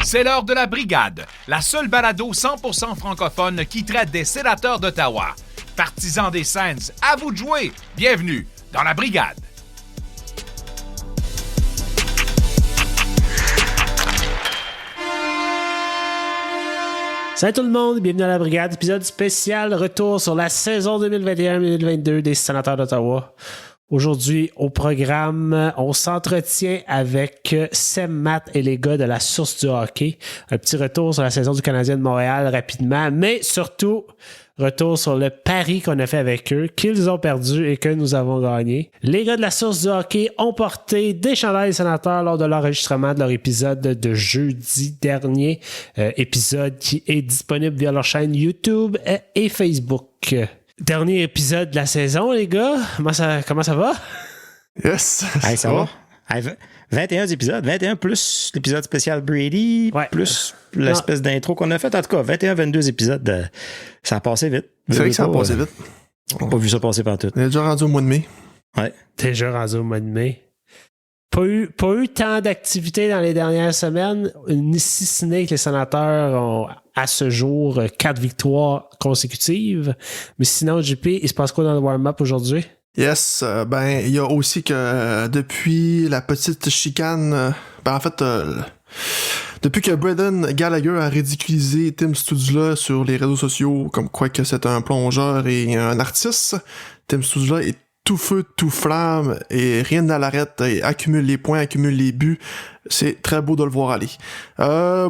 C'est l'heure de la Brigade, la seule balado 100% francophone qui traite des sénateurs d'Ottawa. Partisans des Saints, à vous de jouer. Bienvenue dans la Brigade. Salut tout le monde, bienvenue à la Brigade, épisode spécial, retour sur la saison 2021-2022 des Sénateurs d'Ottawa. Aujourd'hui, au programme, on s'entretient avec Sam, Matt et les gars de la Source du hockey. Un petit retour sur la saison du Canadien de Montréal rapidement, mais surtout, retour sur le pari qu'on a fait avec eux, qu'ils ont perdu et que nous avons gagné. Les gars de la Source du hockey ont porté des chandails sénateurs lors de l'enregistrement de leur épisode de jeudi dernier. Épisode qui est disponible via leur chaîne YouTube et Facebook. Dernier épisode de la saison, les gars. Comment ça va? Yes! Hey, ça va? Hey, 21 épisodes, 21 plus l'épisode spécial Brady, ouais. Plus l'espèce d'intro qu'on a fait. En tout cas, 21-22 épisodes, ça a passé vite. C'est vrai que ça a passé vite. On n'a pas vu ça passer partout. On est déjà rendu au mois de mai. Ouais. Déjà rendu au mois de mai. Pas eu tant d'activités dans les dernières semaines, si ce n'est que les sénateurs ont, à ce jour, 4 victoires consécutives. Mais sinon, JP, il se passe quoi dans le warm-up aujourd'hui? Yes, il y a aussi que depuis la petite chicane, depuis que Brendan Gallagher a ridiculisé Tim Stützle sur les réseaux sociaux, comme quoi que c'est un plongeur et un artiste, Tim Stützle est tout feu, tout flamme, et rien à l'arrête, et accumule les points, accumule les buts. C'est très beau de le voir aller.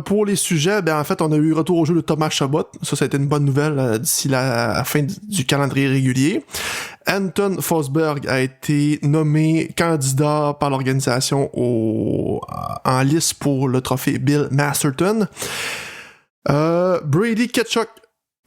Pour les sujets, en fait, on a eu retour au jeu de Thomas Chabot. Ça a été une bonne nouvelle d'ici la fin du calendrier régulier. Anton Forsberg a été nommé candidat par l'organisation en lice pour le trophée Bill Masterton. Brady Tkachuk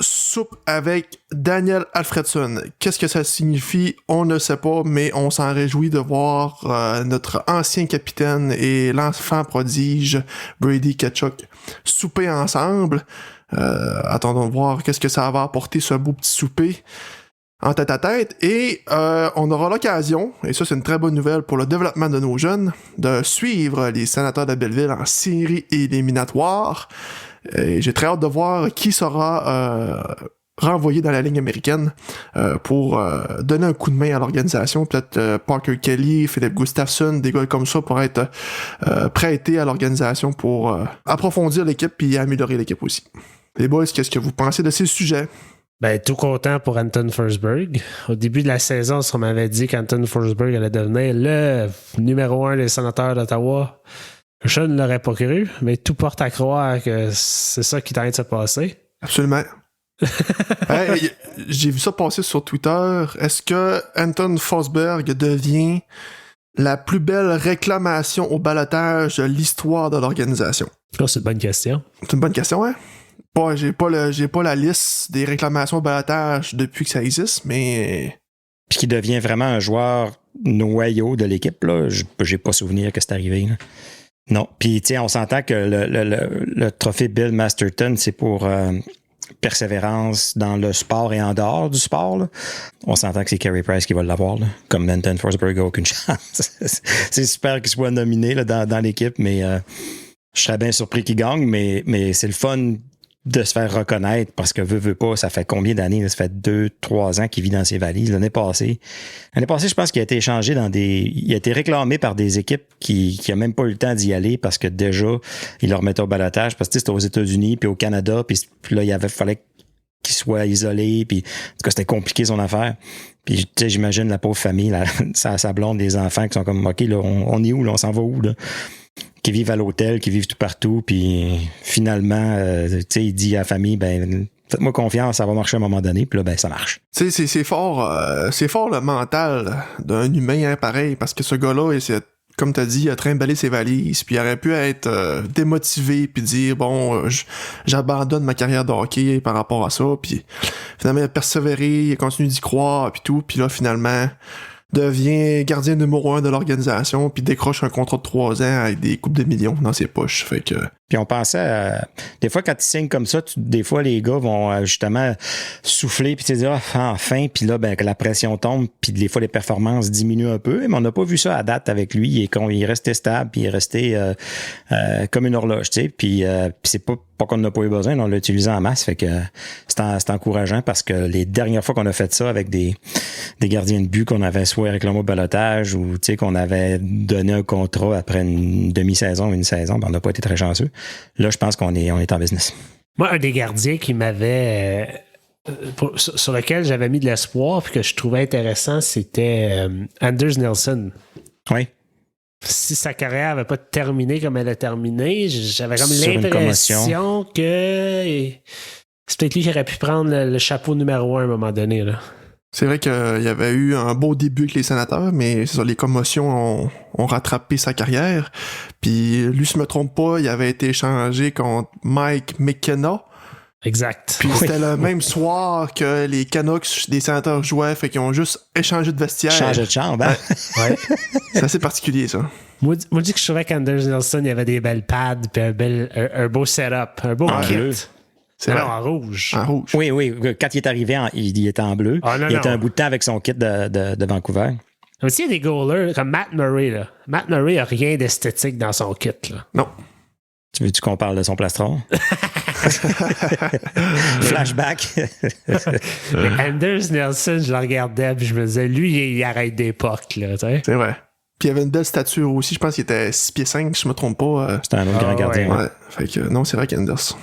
soupe avec Daniel Alfredsson. Qu'est-ce que ça signifie? On ne sait pas, mais on s'en réjouit de voir notre ancien capitaine et l'enfant prodige Brady Tkachuk souper ensemble. Attendons de voir qu'est-ce que ça va apporter, ce beau petit souper en tête à tête. Et on aura l'occasion, et ça c'est une très bonne nouvelle pour le développement de nos jeunes, de suivre les Sénateurs de Belleville en série éliminatoire. Et j'ai très hâte de voir qui sera renvoyé dans la ligne américaine pour donner un coup de main à l'organisation. Peut-être Parker Kelly, Philippe Gustafsson, des gars comme ça pour être prêtés à l'organisation pour approfondir l'équipe et améliorer l'équipe aussi. Les boys, qu'est-ce que vous pensez de ces sujets? Tout content pour Anton Forsberg. Au début de la saison, on m'avait dit qu'Anton Forsberg allait devenir le numéro 1 des Sénateurs d'Ottawa. Je ne l'aurais pas cru, mais tout porte à croire que c'est ça qui est en train de se passer. Absolument. Hey, j'ai vu ça passer sur Twitter. Est-ce que Anton Forsberg devient la plus belle réclamation au ballottage de l'histoire de l'organisation? Oh, c'est une bonne question. C'est une bonne question, hein? J'ai pas la liste des réclamations au ballottage depuis que ça existe, mais... Puis qui devient vraiment un joueur noyau de l'équipe, là. J'ai pas souvenir que c'est arrivé, là. Non. Puis, tu sais, on s'entend que le trophée Bill Masterton, c'est pour persévérance dans le sport et en dehors du sport, là. On s'entend que c'est Carey Price qui va l'avoir, là. Comme Anton Forsberg n'a aucune chance. C'est super qu'il soit nominé là, dans l'équipe, mais je serais bien surpris qu'il gagne, mais c'est le fun de se faire reconnaître parce que veut pas, ça fait combien d'années? Ça fait 2-3 ans qu'il vit dans ses valises. L'année passée, je pense qu'il a été échangé il a été réclamé par des équipes qui a même pas eu le temps d'y aller parce que déjà, ils le remettaient au balotage parce que c'était aux États-Unis puis au Canada puis là, fallait qu'il soit isolé puis en tout cas, c'était compliqué son affaire. Puis tu sais, j'imagine la pauvre famille, sa blonde, les enfants qui sont comme, OK, là, on est où, là? On s'en va où, là? Qui vivent à l'hôtel, qui vivent tout partout, puis finalement, tu sais, il dit à la famille, faites-moi confiance, ça va marcher à un moment donné, puis là, ça marche. Tu sais, c'est fort le mental d'un humain, hein, pareil, parce que ce gars-là, comme t'as dit, il a trimballé ses valises, puis il aurait pu être démotivé, puis dire, j'abandonne ma carrière de hockey par rapport à ça, puis finalement, il a persévéré, il a continué d'y croire, puis tout, puis là, finalement... devient gardien numéro 1 de l'organisation, puis décroche un contrat de 3 ans avec des coupes de millions dans ses poches. Fait que... Puis on pensait, des fois quand ils signent comme ça, des fois les gars vont justement souffler puis se dire enfin, puis là que la pression tombe, puis des fois les performances diminuent un peu, mais on n'a pas vu ça à date avec lui. Il est resté stable, puis il est resté comme une horloge, tu sais. Puis c'est pas qu'on n'a pas eu besoin, on l'a utilisé en masse, fait que c'est encourageant parce que les dernières fois qu'on a fait ça avec des gardiens de but qu'on avait soit réclamé au balotage ou tu sais qu'on avait donné un contrat après une demi-saison, une saison, on n'a pas été très chanceux. Là, je pense qu'on est en business. Moi, un des gardiens qui m'avait sur lequel j'avais mis de l'espoir et que je trouvais intéressant, c'était Anders Nilsson. Oui. Si sa carrière n'avait pas terminé comme elle a terminé, j'avais comme l'impression que c'est peut-être lui qui aurait pu prendre le chapeau numéro 1 à un moment donné. Là. C'est vrai qu'il y avait eu un beau début avec les Sénateurs, mais c'est ça, les commotions ont rattrapé sa carrière. Puis lui, si je me trompe pas, il avait été échangé contre Mike McKenna. Exact. Puis c'était le même soir que les Canucks des Sénateurs jouaient, fait qu'ils ont juste échangé de vestiaire. Changé de chambre, hein? Ouais. C'est assez particulier, ça. Moi, je dis que je trouvais qu'Anders Nilsson, il y avait des belles pads, puis un beau setup, un beau kit. Bleu. C'est vrai. En rouge. En rouge. Oui. Quand il est arrivé, il était en bleu. Il était un bout de temps avec son kit de Vancouver. Aussi, il y a des goalers comme Matt Murray. Là. Matt Murray n'a rien d'esthétique dans son kit. Là. Non. Tu veux-tu qu'on parle de son plastron? Flashback. Anders Nilsson, je le regardais et je me disais, lui, il arrête d'époque. Là, c'est vrai. Puis il avait une belle stature aussi. Je pense qu'il était 6 pieds 5, si je me trompe pas. C'était un autre grand gardien. Ouais. Fait que non, c'est vrai qu'Anders.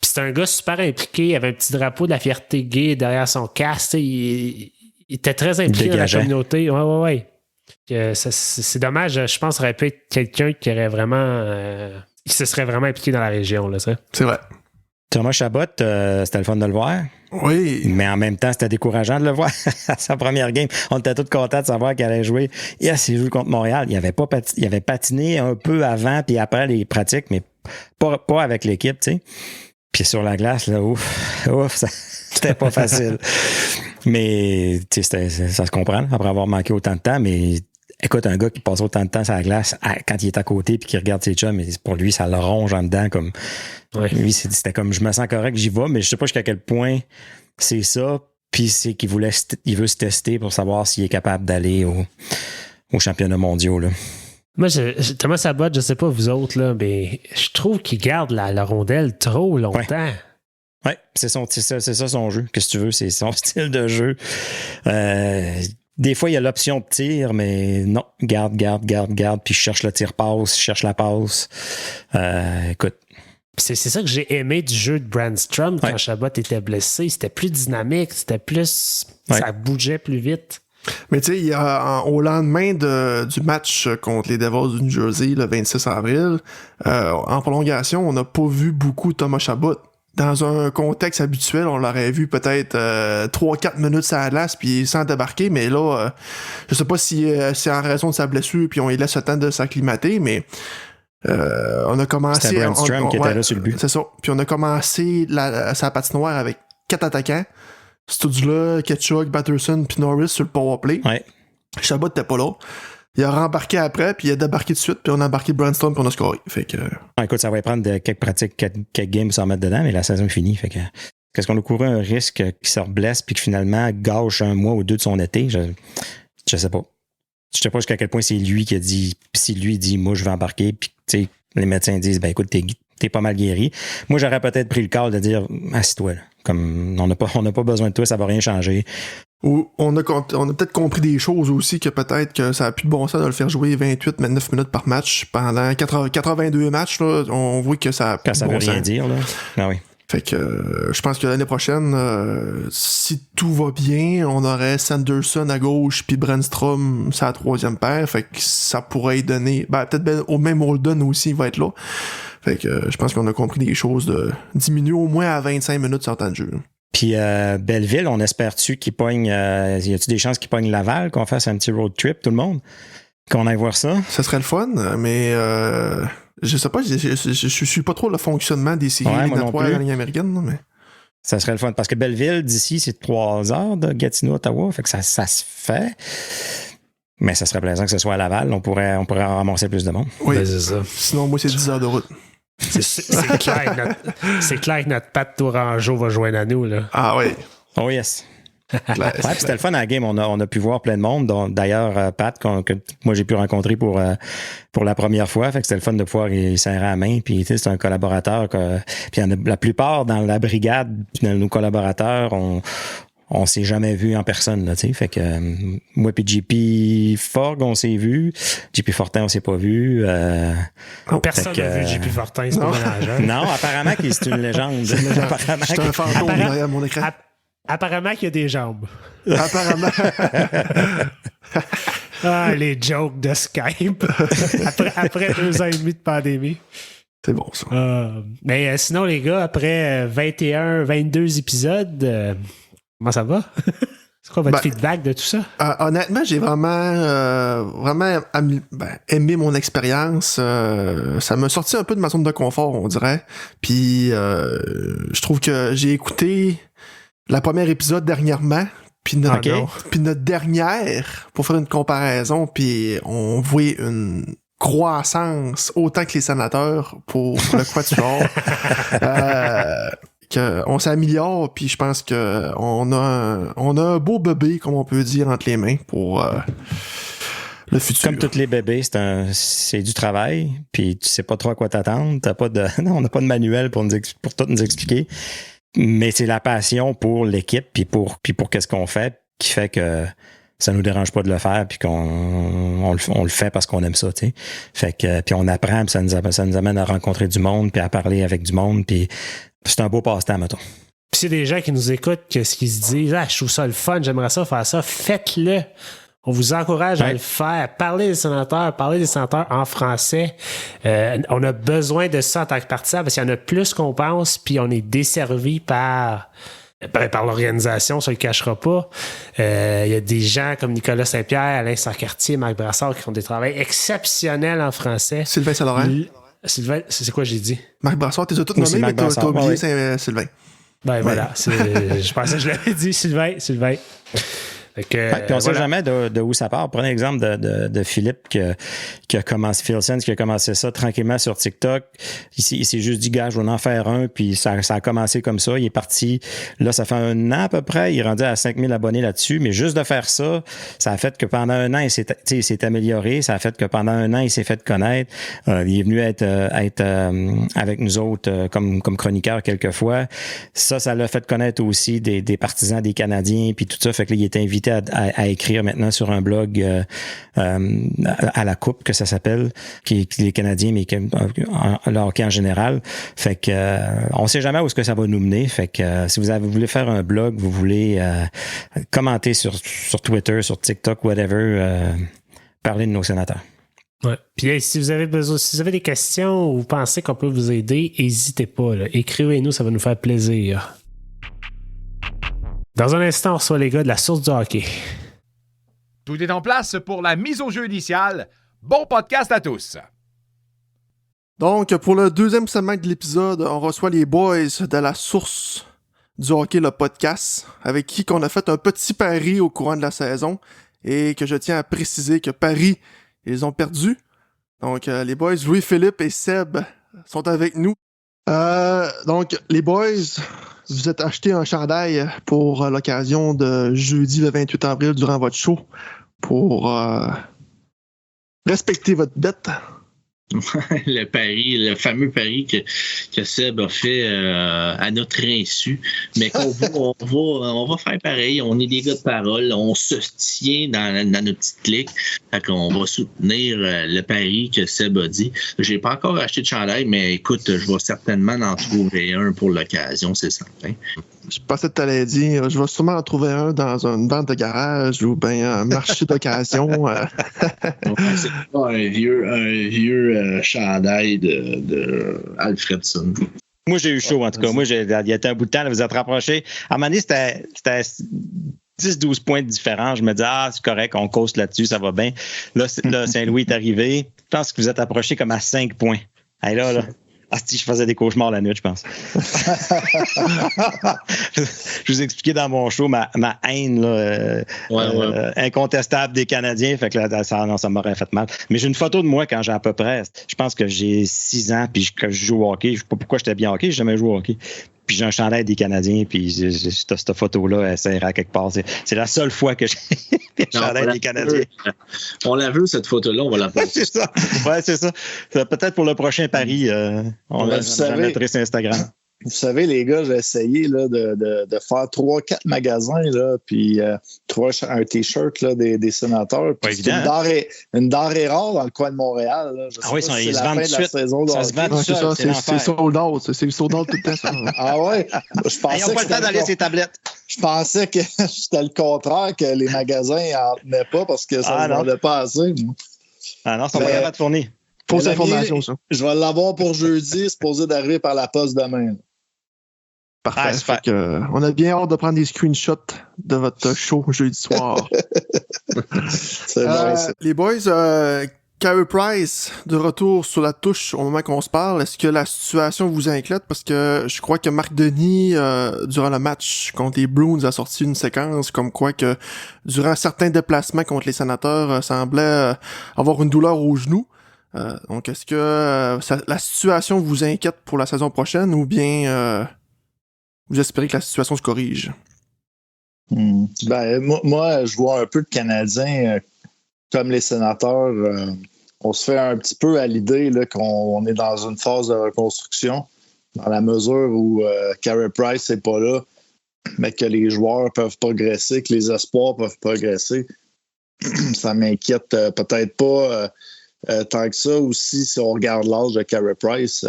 Puis c'est un gars super impliqué. Il avait un petit drapeau de la fierté gay derrière son casque. Il était très impliqué dans la communauté. Ouais. C'est dommage. Je pense qu'il aurait pu être quelqu'un qui aurait vraiment... il se serait vraiment impliqué dans la région. Là, ça. C'est vrai. Thomas Chabot, c'était le fun de le voir. Oui. Mais en même temps, c'était décourageant de le voir à sa première game. On était tous contents de savoir qu'il allait jouer. Il joue contre Montréal. Il avait patiné un peu avant puis après les pratiques, mais pas avec l'équipe, tu sais. Puis sur la glace, là, c'était pas facile. Mais tu sais, ça se comprend après avoir manqué autant de temps, mais écoute, un gars qui passe autant de temps sur la glace quand il est à côté puis qui regarde ses chums, pour lui, ça le ronge en dedans comme... Ouais. Lui, c'était comme je me sens correct, j'y vais, mais je sais pas jusqu'à quel point c'est ça. Puis c'est qu'il veut se tester pour savoir s'il est capable d'aller aux championnats mondiaux. Là. Moi, Thomas Chabot, je sais pas vous autres, là, mais je trouve qu'il garde la rondelle trop longtemps. Ouais, c'est ça son jeu. Qu'est-ce que tu veux? C'est son style de jeu. Des fois, il y a l'option de tir, mais non, garde, puis je cherche le tir-passe, je cherche la passe. Écoute. C'est ça que j'ai aimé du jeu de Brandstrom quand Chabot était blessé. C'était plus dynamique, c'était plus... Ça bougeait plus vite. Mais tu sais, au lendemain du match contre les Devils du New Jersey, le 26 avril, en prolongation, on n'a pas vu beaucoup Thomas Chabot. Dans un contexte habituel, on l'aurait vu peut-être 3-4 minutes sur la glace puis sans débarquer, mais là, je sais pas si c'est en raison de sa blessure puis on lui laisse le temps de s'acclimater, mais on a commencé... C'était Brandstrom qui était là sur le but. C'est ça. Puis on a commencé sa patinoire avec 4 attaquants. Studula, Ketchuk, Batterson puis Norris sur le powerplay. Ouais. Chabot n'était pas là. Il a rembarqué après, puis il a débarqué tout de suite, puis on a embarqué Brandstrom, puis on a scoré. Fait que... écoute, ça va prendre quelques pratiques, quelques games pour s'en mettre dedans, mais la saison est finie. Fait que qu'est-ce qu'on a couru un risque qu'il se reblesse puis que finalement gâche 1 mois ou 2 de son été? Je sais pas. Je sais pas jusqu'à quel point c'est lui qui a dit, si lui dit, moi je vais embarquer, puis tu sais, les médecins disent, ben écoute, t'es pas mal guéri. Moi, j'aurais peut-être pris le call de dire, assis-toi, là. Comme, on n'a pas besoin de toi, ça va rien changer. Ou on a peut-être compris des choses aussi que peut-être que ça a plus de bon sens de le faire jouer 28-29 minutes par match pendant 82 matchs, là, on voit que ça a plus de bon sens. Ça veut rien dire, là. Ah oui. Fait que je pense que l'année prochaine, si tout va bien, on aurait Sanderson à gauche puis Brandstrom sa 3e paire. Fait que ça pourrait y donner... peut-être au même Holden aussi, il va être là. Fait que je pense qu'on a compris des choses de diminuer au moins à 25 minutes sur le temps de jeu. Puis Belleville, on espère-tu qu'il pogne... y a-tu des chances qu'il pogne Laval, qu'on fasse un petit road trip, tout le monde? Qu'on aille voir ça? Ça serait le fun, mais... je sais pas, je suis pas trop le fonctionnement des séries éliminatoires de la Ligue américaine, mais... Ça serait le fun, parce que Belleville, d'ici, c'est 3 heures de Gatineau, Ottawa, fait que ça se fait. Mais ça serait plaisant que ce soit à Laval. On pourrait ramasser plus de monde. Oui, Ben, c'est ça. Sinon, moi, c'est 10 heures de route. C'est clair que notre Pat Tourangeau va joindre à nous, là. Ah oui. Oh yes. Claire. Ouais, c'était le fun à la game. On a pu voir plein de monde. D'ailleurs, Pat, que moi j'ai pu rencontrer pour la première fois. Fait que c'était le fun de pouvoir y serrer la main. Puis c'est un collaborateur. Puis la plupart dans la brigade, dans nos collaborateurs, on s'est jamais vu en personne, là, tu sais. Fait que moi puis JP Forg, on s'est vu. JP Fortin, on s'est pas vu. Personne n'a vu JP Fortin, c'est pas mélangeant. Non, apparemment que c'est une légende. Apparemment C'est un fantôme derrière mon écran. Apparemment qu'il y a des jambes. Apparemment. Ah, les jokes de Skype. après 2 ans et demi de pandémie. C'est bon, ça. Mais sinon, les gars, après 22 épisodes, comment ça va? C'est quoi votre feedback de tout ça? Honnêtement, j'ai vraiment aimé mon expérience. Ça m'a sorti un peu de ma zone de confort, on dirait. Puis, je trouve que j'ai écouté la première épisode dernièrement, puis notre dernière, pour faire une comparaison, puis on voit une croissance autant que les sénateurs pour le Quatuor. On s'améliore, puis je pense que on a un beau bébé, comme on peut dire, entre les mains pour le futur. Comme tous les bébés, c'est du travail, puis tu sais pas trop à quoi t'attendre. On n'a pas de manuel pour tout nous expliquer. Mais c'est la passion pour l'équipe, puis pour qu'est-ce qu'on fait, qui fait que ça nous dérange pas de le faire, puis on le fait parce qu'on aime ça, tu sais. Fait que puis on apprend, puis ça nous amène à rencontrer du monde, puis à parler avec du monde, puis c'est un beau passe-temps, mettons. Puis s'il y a des gens qui nous écoutent, qui se disent « je trouve ça le fun, j'aimerais ça faire ça », faites-le. On vous encourage à le faire. Parlez des sénateurs en français. On a besoin de ça en tant que partisan parce qu'il y en a plus qu'on pense, puis on est desservi par l'organisation, ça ne le cachera pas. Il y a des gens comme Nicolas Saint-Pierre, Alain Sarcartier, Marc Brassard qui font des travaux exceptionnels en français. Sylvain Saint-Laurent. Sylvain, c'est quoi j'ai dit? Marc Brassard, t'es tout nommé, mais t'as oublié Sylvain. Ben voilà, je pensais que je l'avais dit, Sylvain. Puis on ne sait jamais de où ça part. Prenez l'exemple de Philippe qui a commencé, Phil Sense, qui a commencé ça tranquillement sur TikTok. Il s'est juste dit, gars, je vais en faire un, puis ça a commencé comme ça. Il est parti, là, ça fait 1 an à peu près, il est rendu à 5000 abonnés là-dessus, mais juste de faire ça, ça a fait que pendant 1 an, il s'est amélioré, ça a fait que pendant 1 an, il s'est fait connaître. Il est venu être avec nous autres comme chroniqueur quelquefois. Ça l'a fait connaître aussi des partisans des Canadiens, puis tout ça, fait que là, il est invité à écrire maintenant sur un blog à la coupe, que ça s'appelle, qui est les Canadiens, mais le hockey en général. Fait que on sait jamais où est-ce que ça va nous mener. Fait que si vous voulez faire un blog, vous voulez commenter sur Twitter, sur TikTok, whatever, parler de nos sénateurs. Ouais. Puis si vous avez des questions ou vous pensez qu'on peut vous aider, n'hésitez pas. Là. Écrivez-nous, ça va nous faire plaisir. Dans un instant, on reçoit les gars de la source du hockey. Tout est en place pour la mise au jeu initiale. Bon podcast à tous! Donc, pour le 2e segment de l'épisode, on reçoit les boys de la source du hockey, le podcast, avec qui on a fait un petit pari au courant de la saison et que je tiens à préciser que Paris, ils ont perdu. Donc, les boys Louis-Philippe et Seb sont avec nous. Donc, les boys, vous êtes acheté un chandail pour l'occasion de jeudi le 28 avril durant votre show pour respecter votre bête. Le fameux pari que Seb a fait à notre insu. Mais on va faire pareil. On est des gars de parole. On se tient dans notre petite clique. Fait qu'on va soutenir le pari que Seb a dit. J'ai pas encore acheté de chandail, mais écoute, je vais certainement en trouver un pour l'occasion, c'est certain. Je pensais que tu allais dire, je vais sûrement en trouver un dans une vente de garage ou bien un marché d'occasion. C'est pas un vieux chandail de Alfredson. Moi, j'ai eu chaud, en tout cas. Moi, il y a été un bout de temps, là, vous êtes rapprochés. À un moment donné, c'était 10-12 points différents. Je me dis, c'est correct, on cause là-dessus, ça va bien. Là, Saint-Louis est arrivé. Je pense que vous êtes approchés comme à 5 points. Hey, là. Ah, si, je faisais des cauchemars la nuit, je pense. Je vous ai expliqué dans mon show ma haine là, incontestable des Canadiens. Fait que là, ça m'aurait fait mal. Mais j'ai une photo de moi quand j'ai à peu près, je pense que j'ai 6 ans, puis que je joue au hockey. Je sais pas pourquoi j'étais bien au hockey, j'ai jamais joué au hockey. Puis j'ai un chandail des Canadiens, puis cette photo-là, elle sert à quelque part. C'est la seule fois que j'ai un chandail des Canadiens. On la veut, cette photo-là, on va la poster. C'est ça. Ouais, c'est ça. Peut-être pour le prochain pari, on la mettrait sur Instagram. Vous savez, les gars, j'ai essayé là, de faire 3-4 magasins, là, puis un T-shirt là, des sénateurs. Pas évident. Une denrée rare dans le coin de Montréal. Là. Ils se vendent tout de suite. Ça se vend tout seul. C'est sold out. C'est sold out tout le temps. Ça. Ah ouais? Ils n'ont pas le temps d'aller sur tablettes. Je pensais que c'était le contraire, que les magasins n'en tenaient pas parce que ça ne vendait pas assez. Ah non, ça va pas de fournir. Fausse information, ça. Je vais l'avoir pour jeudi, supposé d'arriver par la poste demain. Parfait. On a bien hâte de prendre des screenshots de votre show jeudi soir. C'est bon, les boys, Carey Price, de retour sur la touche au moment qu'on se parle. Est-ce que la situation vous inquiète? Parce que je crois que Marc Denis, durant le match contre les Bruins, a sorti une séquence comme quoi que durant certains déplacements contre les Sénateurs, semblait avoir une douleur au genou. Donc, est-ce que la situation vous inquiète pour la saison prochaine ou bien vous espérez que la situation se corrige? Ben, moi, je vois un peu de Canadiens comme les Sénateurs. On se fait un petit peu à l'idée là, qu'on est dans une phase de reconstruction, dans la mesure où Carey Price n'est pas là, mais que les joueurs peuvent progresser, que les espoirs peuvent progresser. Ça m'inquiète peut-être pas tant que ça. Aussi, si on regarde l'âge de Carey Price,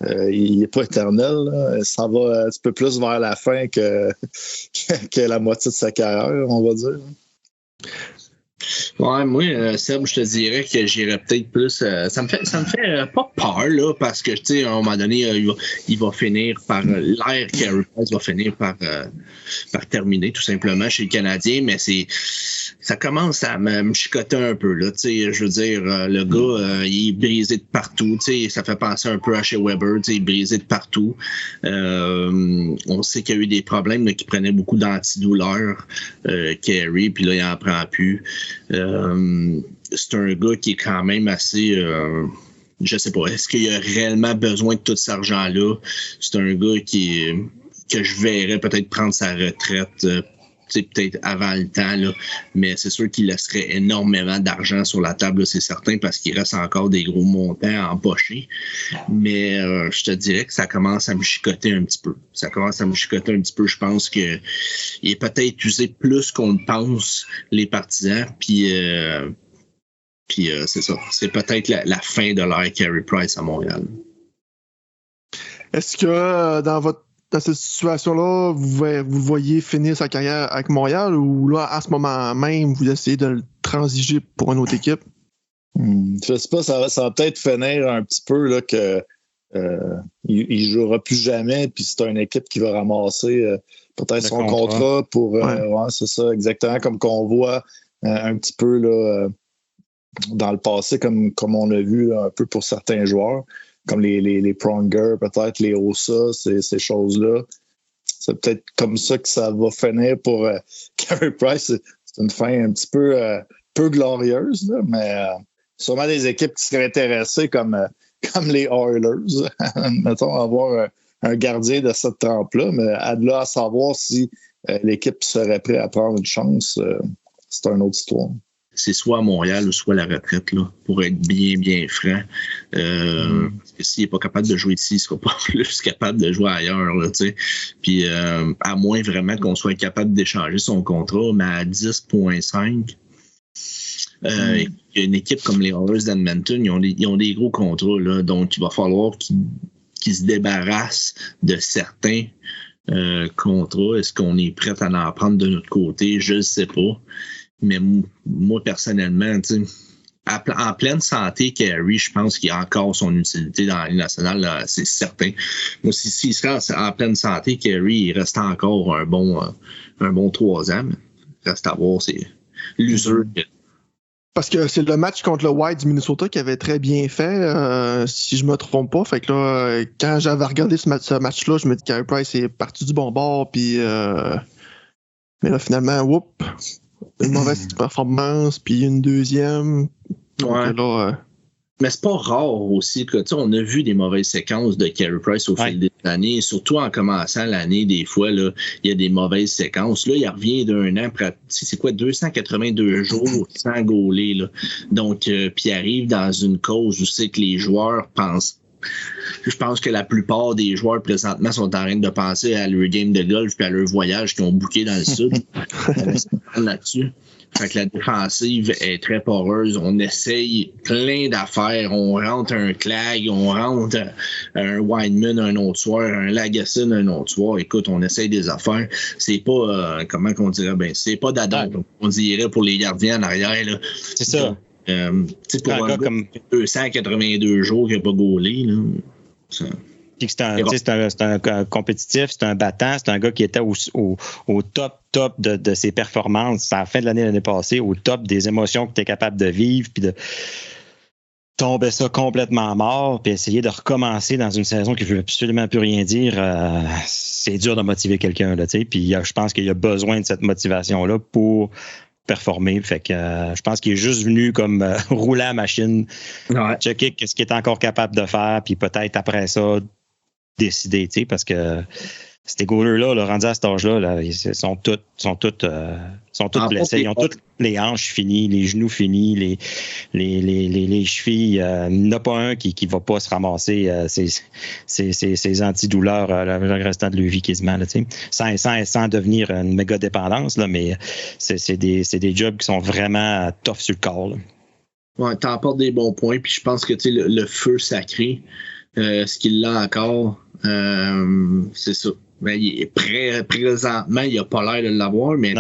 il n'est pas éternel. Là. Ça va un petit peu plus vers la fin que la moitié de sa carrière, on va dire. Ouais, moi, Seb, je te dirais que j'irais peut-être plus. Ça me fait pas peur, là, parce que, tu sais, à un moment donné, il va finir par. L'ère Carey Price va finir par terminer, tout simplement, chez le Canadien, mais ça commence à me chicoter un peu, là, tu sais, je veux dire, le gars, il est brisé de partout, tu sais, ça fait penser un peu à chez Weber, tu sais, il est brisé de partout. On sait qu'il y a eu des problèmes, là, qui prenaient beaucoup d'antidouleurs, Carey, puis là, il en prend plus. C'est un gars qui est quand même assez... je sais pas, est-ce qu'il a réellement besoin de tout cet argent-là? C'est un gars que je verrais peut-être prendre sa retraite peut-être avant le temps, là, mais c'est sûr qu'il laisserait énormément d'argent sur la table, là, c'est certain, parce qu'il reste encore des gros montants à empocher. Mais je te dirais que ça commence à me chicoter un petit peu. Je pense qu'il est peut-être usé plus qu'on le pense, les partisans, puis c'est ça. C'est peut-être la fin de l'ère Carey Price à Montréal. Est-ce que dans cette situation-là, vous voyez finir sa carrière avec Montréal ou là, à ce moment même, vous essayez de le transiger pour une autre équipe? Je sais pas, ça va peut-être finir un petit peu là, que il jouera plus jamais, puis c'est une équipe qui va ramasser peut-être son contrat pour... ouais, c'est ça, exactement, comme qu'on voit un petit peu là, dans le passé, comme on a vu là, un peu pour certains joueurs. Comme les Pronger, peut-être les Ossa, ces choses-là. C'est peut-être comme ça que ça va finir pour Carey Price. C'est une fin un petit peu glorieuse, là, mais sûrement des équipes qui seraient intéressées comme les Oilers. Mettons, avoir un gardien de cette trempe-là, mais à savoir si l'équipe serait prête à prendre une chance, c'est une autre histoire. C'est soit à Montréal ou soit à la retraite, là, pour être bien franc. Parce que s'il n'est pas capable de jouer ici, il ne sera pas plus capable de jouer ailleurs. Là, puis à moins vraiment qu'on soit capable d'échanger son contrat, mais à 10,5, il y a une équipe comme les Oilers d'Edmonton, ils ont des gros contrats, là, donc il va falloir qu'ils se débarrassent de certains contrats. Est-ce qu'on est prêt à en prendre de notre côté? Je ne sais pas. Mais moi, personnellement, en pleine santé, Carey, je pense qu'il a encore son utilité dans la Ligue nationale, là, c'est certain. Moi, s'il serait en pleine santé, Carey, il reste encore un bon 3 ans. Il reste à voir, c'est l'usure. Parce que c'est le match contre le Wild du Minnesota qui avait très bien fait, si je me trompe pas. Fait que là, quand j'avais regardé ce match-là, je me dis que Carey Price est parti du bon bord, puis mais là, finalement, une mauvaise performance, puis une deuxième. Donc, ouais. là, mais c'est pas rare aussi que, tu sais, on a vu des mauvaises séquences de Carey Price au fil des années, surtout en commençant l'année, des fois, là, il y a des mauvaises séquences. Là, il revient d'un an, c'est quoi, 282 jours sans gauler, là. Donc, puis il arrive dans une cause où c'est que les joueurs pensent. Je pense que la plupart des joueurs présentement sont en train de penser à leur game de golf puis à leur voyage qu'ils ont booké dans le sud. Là-dessus. Fait que la défensive est très poreuse. On essaye plein d'affaires. On rentre un Clag, on rentre un Wideman un autre soir, un Lagesson un autre soir. Écoute, on essaye des affaires. C'est pas, comment qu'on dirait, c'est pas d'adon. On dirait pour les gardiens en arrière. Là. C'est ça. Pour un gars comme 282 jours qui n'a pas gaulé, là. C'est un compétitif, c'est un battant, c'est un gars qui était au top de ses performances à la fin de l'année passée, au top des émotions que tu es capable de vivre, puis de tomber ça complètement mort, puis essayer de recommencer dans une saison qui ne veut absolument plus rien dire. C'est dur de motiver quelqu'un, là, tu sais. Puis je pense qu'il y a besoin de cette motivation-là pour performer. Fait que je pense qu'il est juste venu comme rouler la machine, checker ce qu'il est encore capable de faire, puis peut-être après ça décider, tu sais, parce que ces goalers-là, rendus à cet âge-là, là, ils sont tous blessés. Ils ont toutes les hanches finies, les genoux finis, les chevilles. Il n'y en a pas un qui ne va pas se ramasser ses antidouleurs le restant de leur vie quasiment, là, sans devenir une méga dépendance, là, mais c'est des jobs qui sont vraiment tough sur le corps. Là. Ouais, t'apportes des bons points, puis je pense que le feu sacré, ce qu'il a encore, c'est ça. Ben, présentement, il n'a pas l'air de l'avoir, mais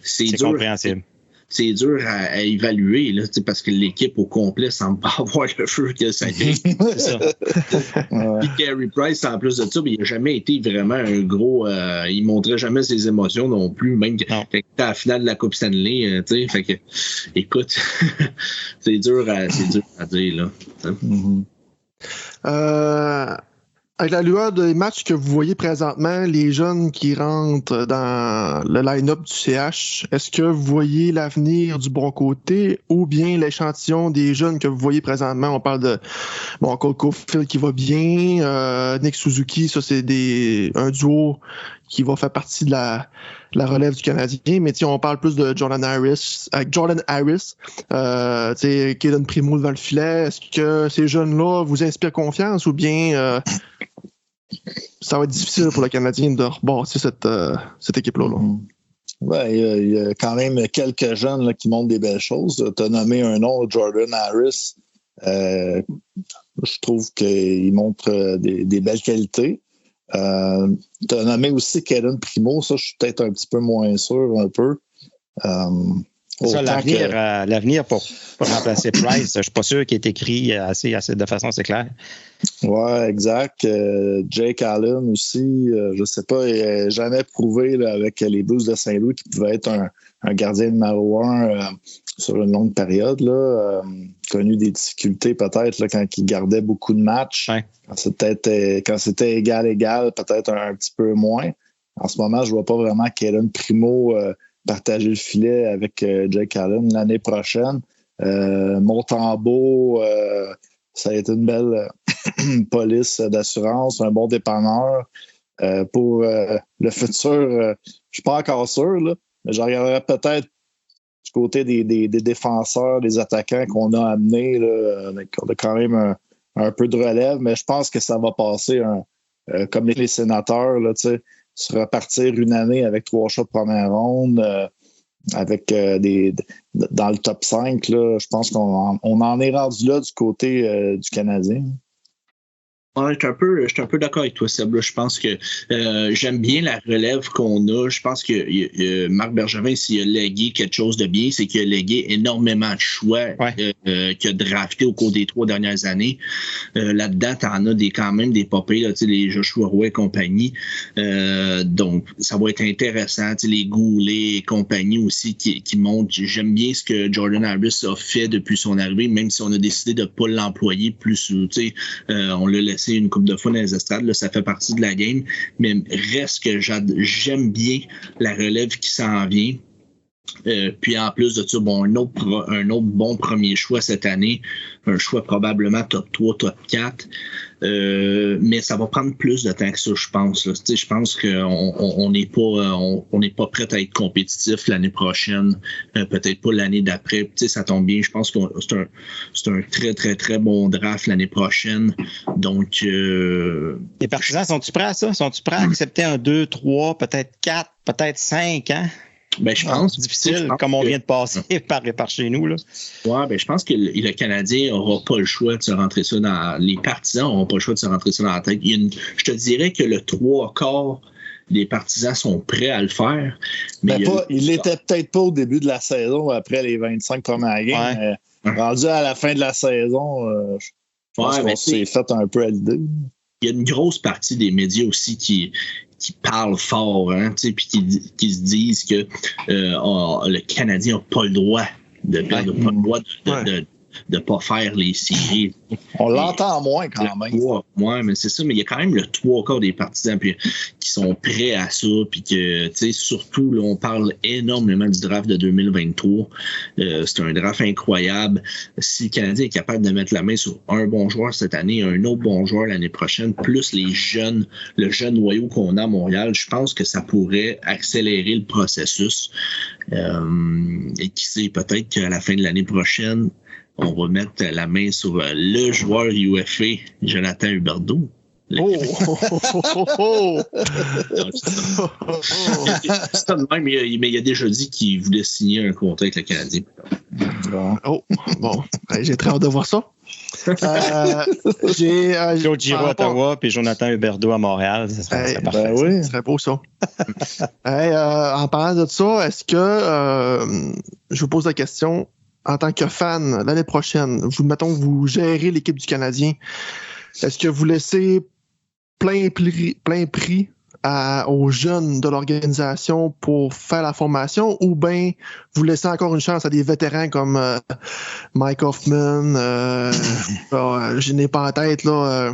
c'est dur. Compréhensible. C'est dur à évaluer, là, parce que l'équipe au complet semble pas avoir le feu que ça crée. C'est ça. Puis Carey Price, en plus de ça, il n'a jamais été vraiment un gros. Il montrait jamais ses émotions non plus, même quand il était à la finale de la Coupe Stanley. Fait que, écoute, c'est dur à dire. Là. Avec la lueur des matchs que vous voyez présentement, les jeunes qui rentrent dans le line-up du CH, est-ce que vous voyez l'avenir du bon côté ou bien l'échantillon des jeunes que vous voyez présentement? On parle de Cole Caulfield qui va bien, Nick Suzuki, ça c'est un duo qui va faire partie de la relève du Canadien, mais on parle plus de Jordan Harris, Kaden Primo devant le filet. Est-ce que ces jeunes-là vous inspirent confiance ou bien ça va être difficile pour le Canadien de rebâtir cette équipe-là? Ouais, il y a quand même quelques jeunes là, qui montrent des belles choses. Tu as nommé un nom, Jordan Harris. Je trouve qu'il montre des belles qualités. Tu as nommé aussi Kaden Primo, ça je suis peut-être un petit peu moins sûr un peu. Ça, l'avenir pour remplacer Price, je suis pas sûr qu'il est écrit assez de façon assez claire. Ouais, exact. Jake Allen aussi, je sais pas, il n'a jamais prouvé là, avec les Blues de Saint-Louis qu'il pouvait être un gardien numéro 1 sur une longue période. Là, connu des difficultés peut-être là, quand il gardait beaucoup de matchs. Ouais. Quand c'était égal, peut-être un petit peu moins. En ce moment, je vois pas vraiment Kaden Primo partager le filet avec Jake Allen l'année prochaine. Montembeault, ça a été une belle police d'assurance, un bon dépanneur. Pour le futur, je suis pas encore sûr, là, mais je regarderais peut-être du côté des défenseurs, des attaquants qu'on a amenés. Là, on a quand même un peu de relève, mais je pense que ça va passer comme les sénateurs, là, tu sais, se repartir une année avec 3 choix de première ronde, avec dans le top 5, là, je pense qu'on en est rendu là du côté du Canadien. Ouais, je suis un peu d'accord avec toi, Seb. Là. Je pense que j'aime bien la relève qu'on a. Je pense que Marc Bergevin, s'il a légué quelque chose de bien, c'est qu'il a légué énormément de choix qu'il a drafté au cours des 3 dernières années. Là-dedans, t'en as quand même des popées, là, les Joshua Roy et compagnie. Donc, ça va être intéressant. Les Goulet et compagnie aussi qui montrent. J'aime bien ce que Jordan Harris a fait depuis son arrivée, même si on a décidé de ne pas l'employer plus. On l'a laissé une couple de fois dans les estrades. Là, ça fait partie de la game. Mais reste que j'aime bien la relève qui s'en vient. Puis en plus de ça, un autre bon premier choix cette année, un choix probablement top 3, top 4, mais ça va prendre plus de temps que ça, je pense. Je pense qu'on n'est pas prêt à être compétitif l'année prochaine, peut-être pas l'année d'après. Ça tombe bien, je pense que c'est un très, très, très bon draft l'année prochaine. Donc, les partisans, sont-tu prêts à ça? Sont-tu prêts à accepter un 2, 3, peut-être 4, peut-être 5, hein? Ben, je pense. Difficile, comme on vient de passer par chez nous, là. Ouais, ben, je pense que le Canadien n'aura pas le choix de se rentrer ça dans. Les partisans n'auront pas le choix de se rentrer ça dans la tête. Je te dirais que le 3/4 des partisans sont prêts à le faire. Mais il l'était peut-être pas au début de la saison, après les 25 premières games. Rendu à la fin de la saison, je pense qu'on s'est fait un peu à l'idée. Il y a une grosse partie des médias aussi qui parlent fort, hein, puis qui se disent que le Canadien n'a pas le droit de pas faire les séries. On l'entend moins quand même. Oui, mais c'est ça, mais il y a quand même le 3/4 des partisans qui sont prêts à ça, puis que, surtout, là, on parle énormément du draft de 2023. C'est un draft incroyable. Si le Canadien est capable de mettre la main sur un bon joueur cette année, un autre bon joueur l'année prochaine, plus le jeune noyau qu'on a à Montréal, je pense que ça pourrait accélérer le processus. Et qui sait, peut-être qu'à la fin de l'année prochaine, on va mettre la main sur le joueur UFA, Jonathan Huberdeau. Oh! C'est ça de même, mais il a déjà dit qu'il voulait signer un contrat avec le Canadien. Oh, bon. J'ai très hâte de voir ça. Claude Giroux à Ottawa puis Jonathan Huberdeau à Montréal. Ça serait parfait. Oui, ce serait beau ça. En parlant de ça, est-ce que je vous pose la question, en tant que fan, l'année prochaine, vous gérez l'équipe du Canadien, est-ce que vous laissez plein prix aux jeunes de l'organisation pour faire la formation, ou bien vous laissez encore une chance à des vétérans comme Mike Hoffman, je n'ai pas en tête, là,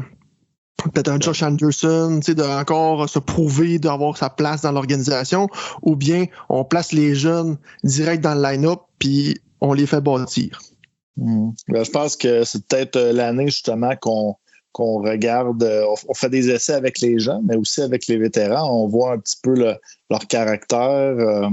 peut-être un Josh Anderson, de encore se prouver d'avoir sa place dans l'organisation, ou bien on place les jeunes direct dans le line-up puis on les fait bâtir. Ben, je pense que c'est peut-être l'année justement qu'on regarde, on fait des essais avec les jeunes, mais aussi avec les vétérans. On voit un petit peu leur caractère.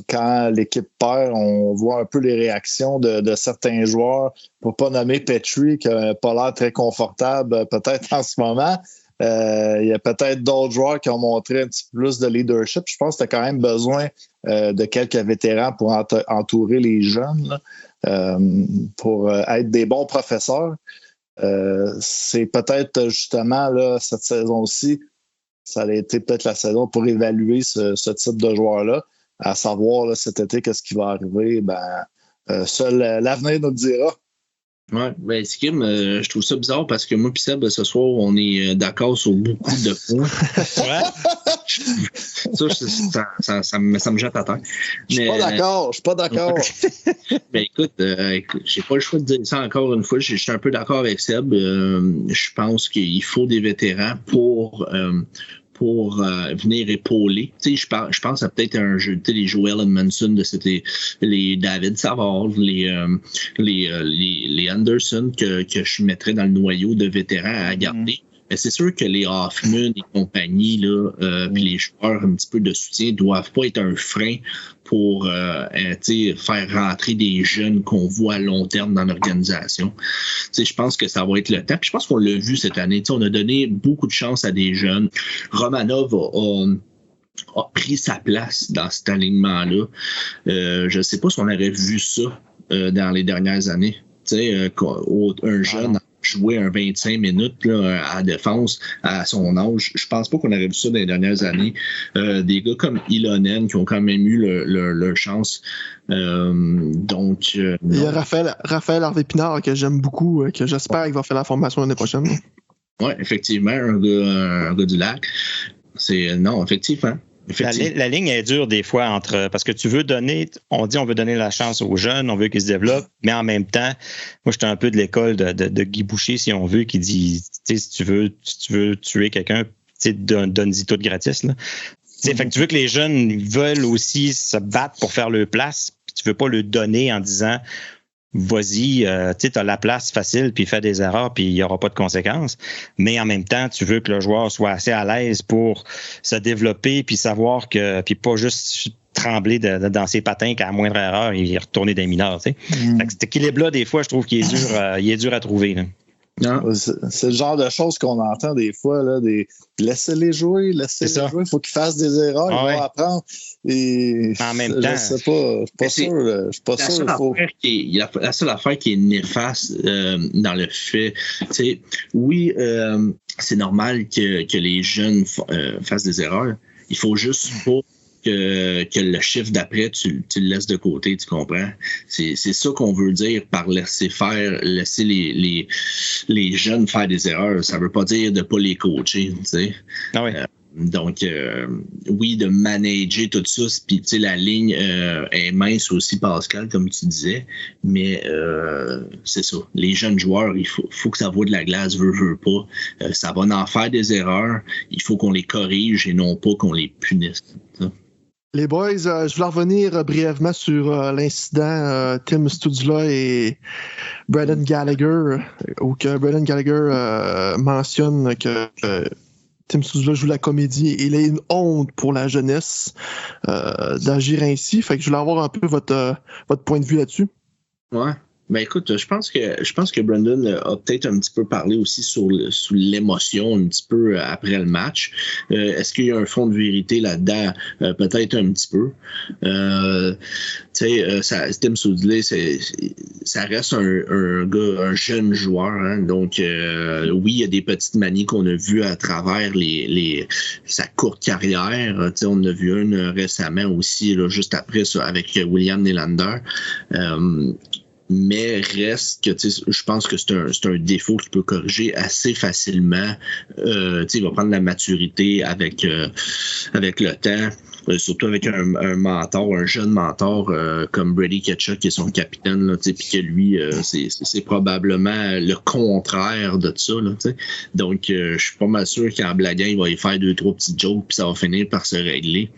Quand l'équipe perd, on voit un peu les réactions de certains joueurs, pour pas nommer Petrie, qui n'a pas l'air très confortable peut-être en ce moment. Il y a peut-être d'autres joueurs qui ont montré un petit peu plus de leadership. Je pense que tu as quand même besoin de quelques vétérans pour entourer les jeunes, là, pour être des bons professeurs. C'est peut-être justement là, cette saison-ci, ça a été peut-être la saison pour évaluer ce type de joueur-là, à savoir là, cet été qu'est-ce qui va arriver. Seul l'avenir nous le dira. Oui, ben Skim, je trouve ça bizarre parce que moi et Seb, ce soir, on est d'accord sur beaucoup de points. Ça me jette à terre. Je suis pas d'accord. Ben écoute, j'ai pas le choix de dire ça encore une fois. Je suis un peu d'accord avec Seb. Je pense qu'il faut des vétérans pour venir épauler. Je pense à peut-être un jeu, les Joel Edmondson, les David Savard, les Anderson que je mettrais dans le noyau de vétérans à garder. Mais c'est sûr que les Hoffman et compagnie, puis les joueurs un petit peu de soutien doivent pas être un frein pour faire rentrer des jeunes qu'on voit à long terme dans l'organisation. Je pense que ça va être le temps. Puis je pense qu'on l'a vu cette année. On a donné beaucoup de chance à des jeunes. Romanov a pris sa place dans cet alignement-là. Je ne sais pas si on aurait vu ça dans les dernières années. Un jeune jouer un 25 minutes là, à la défense à son âge. Je pense pas qu'on aurait vu ça dans les dernières années. Des gars comme Ilonen qui ont quand même eu leur chance. Il y a Raphaël Harvey-Pinard que j'aime beaucoup, que j'espère qu'il va faire la formation l'année prochaine. Oui, effectivement, un gars du Lac. Non, effectivement. La ligne est dure des fois parce que tu veux donner, on veut donner la chance aux jeunes, on veut qu'ils se développent, mais en même temps, moi j'étais un peu de l'école de Guy Boucher, si on veut, qui dit, si tu veux tuer quelqu'un, donne-y tout gratis. Là. Fait que tu veux que les jeunes veulent aussi se battre pour faire leur place, puis tu veux pas le donner en disant vas-y, tu as la place facile, puis fais des erreurs, puis il n'y aura pas de conséquences. Mais en même temps, tu veux que le joueur soit assez à l'aise pour se développer, puis savoir que, puis pas juste trembler dans ses patins qu'à la moindre erreur, il est retourné des mineurs. Fait que cet équilibre-là, des fois, je trouve qu'il est dur à trouver. Là. Non. C'est le genre de choses qu'on entend des fois, là, laissez-les jouer, il faut qu'ils fassent des erreurs, ils vont apprendre. Et en même temps, je sais pas, je suis pas sûr. La seule affaire qui est néfaste dans le fait, oui, c'est normal que les jeunes fassent des erreurs. Il faut juste pas que le chiffre d'après, tu le laisses de côté, tu comprends? C'est ça qu'on veut dire par laisser les jeunes faire des erreurs. Ça veut pas dire de pas les coacher, tu sais. Ah oui. Donc, oui, de manager tout ça, puis tu sais, la ligne est mince aussi, Pascal, comme tu disais, mais c'est ça. Les jeunes joueurs, il faut que ça vaut de la glace, veut pas. Ça va en faire des erreurs, il faut qu'on les corrige et non pas qu'on les punisse. Ça. Les boys, je voulais revenir brièvement sur l'incident Tim Studzla et Brendan Gallagher, où que Brendan Gallagher mentionne que Tim Studzla joue la comédie et il a une honte pour la jeunesse d'agir ainsi. Fait que je voulais avoir un peu votre point de vue là-dessus. Ouais. Ben écoute, je pense que Brendan a peut-être un petit peu parlé aussi sous l'émotion un petit peu après le match. Est-ce qu'il y a un fond de vérité là-dedans? Peut-être un petit peu. Tim Studzla, ça reste un gars, un jeune joueur. Hein, donc, oui, il y a des petites manies qu'on a vues à travers sa courte carrière. On a vu une récemment aussi, là, juste après ça, avec William Nylander. Mais reste que je pense que c'est un défaut qu'il peut corriger assez facilement. Il va prendre la maturité avec le temps, surtout avec un mentor, un jeune mentor comme Brady Tkachuk qui est son capitaine, puis que lui, c'est probablement le contraire de ça. Là, donc, je suis pas mal sûr qu'en blaguant, il va y faire 2-3 petits jokes puis ça va finir par se régler.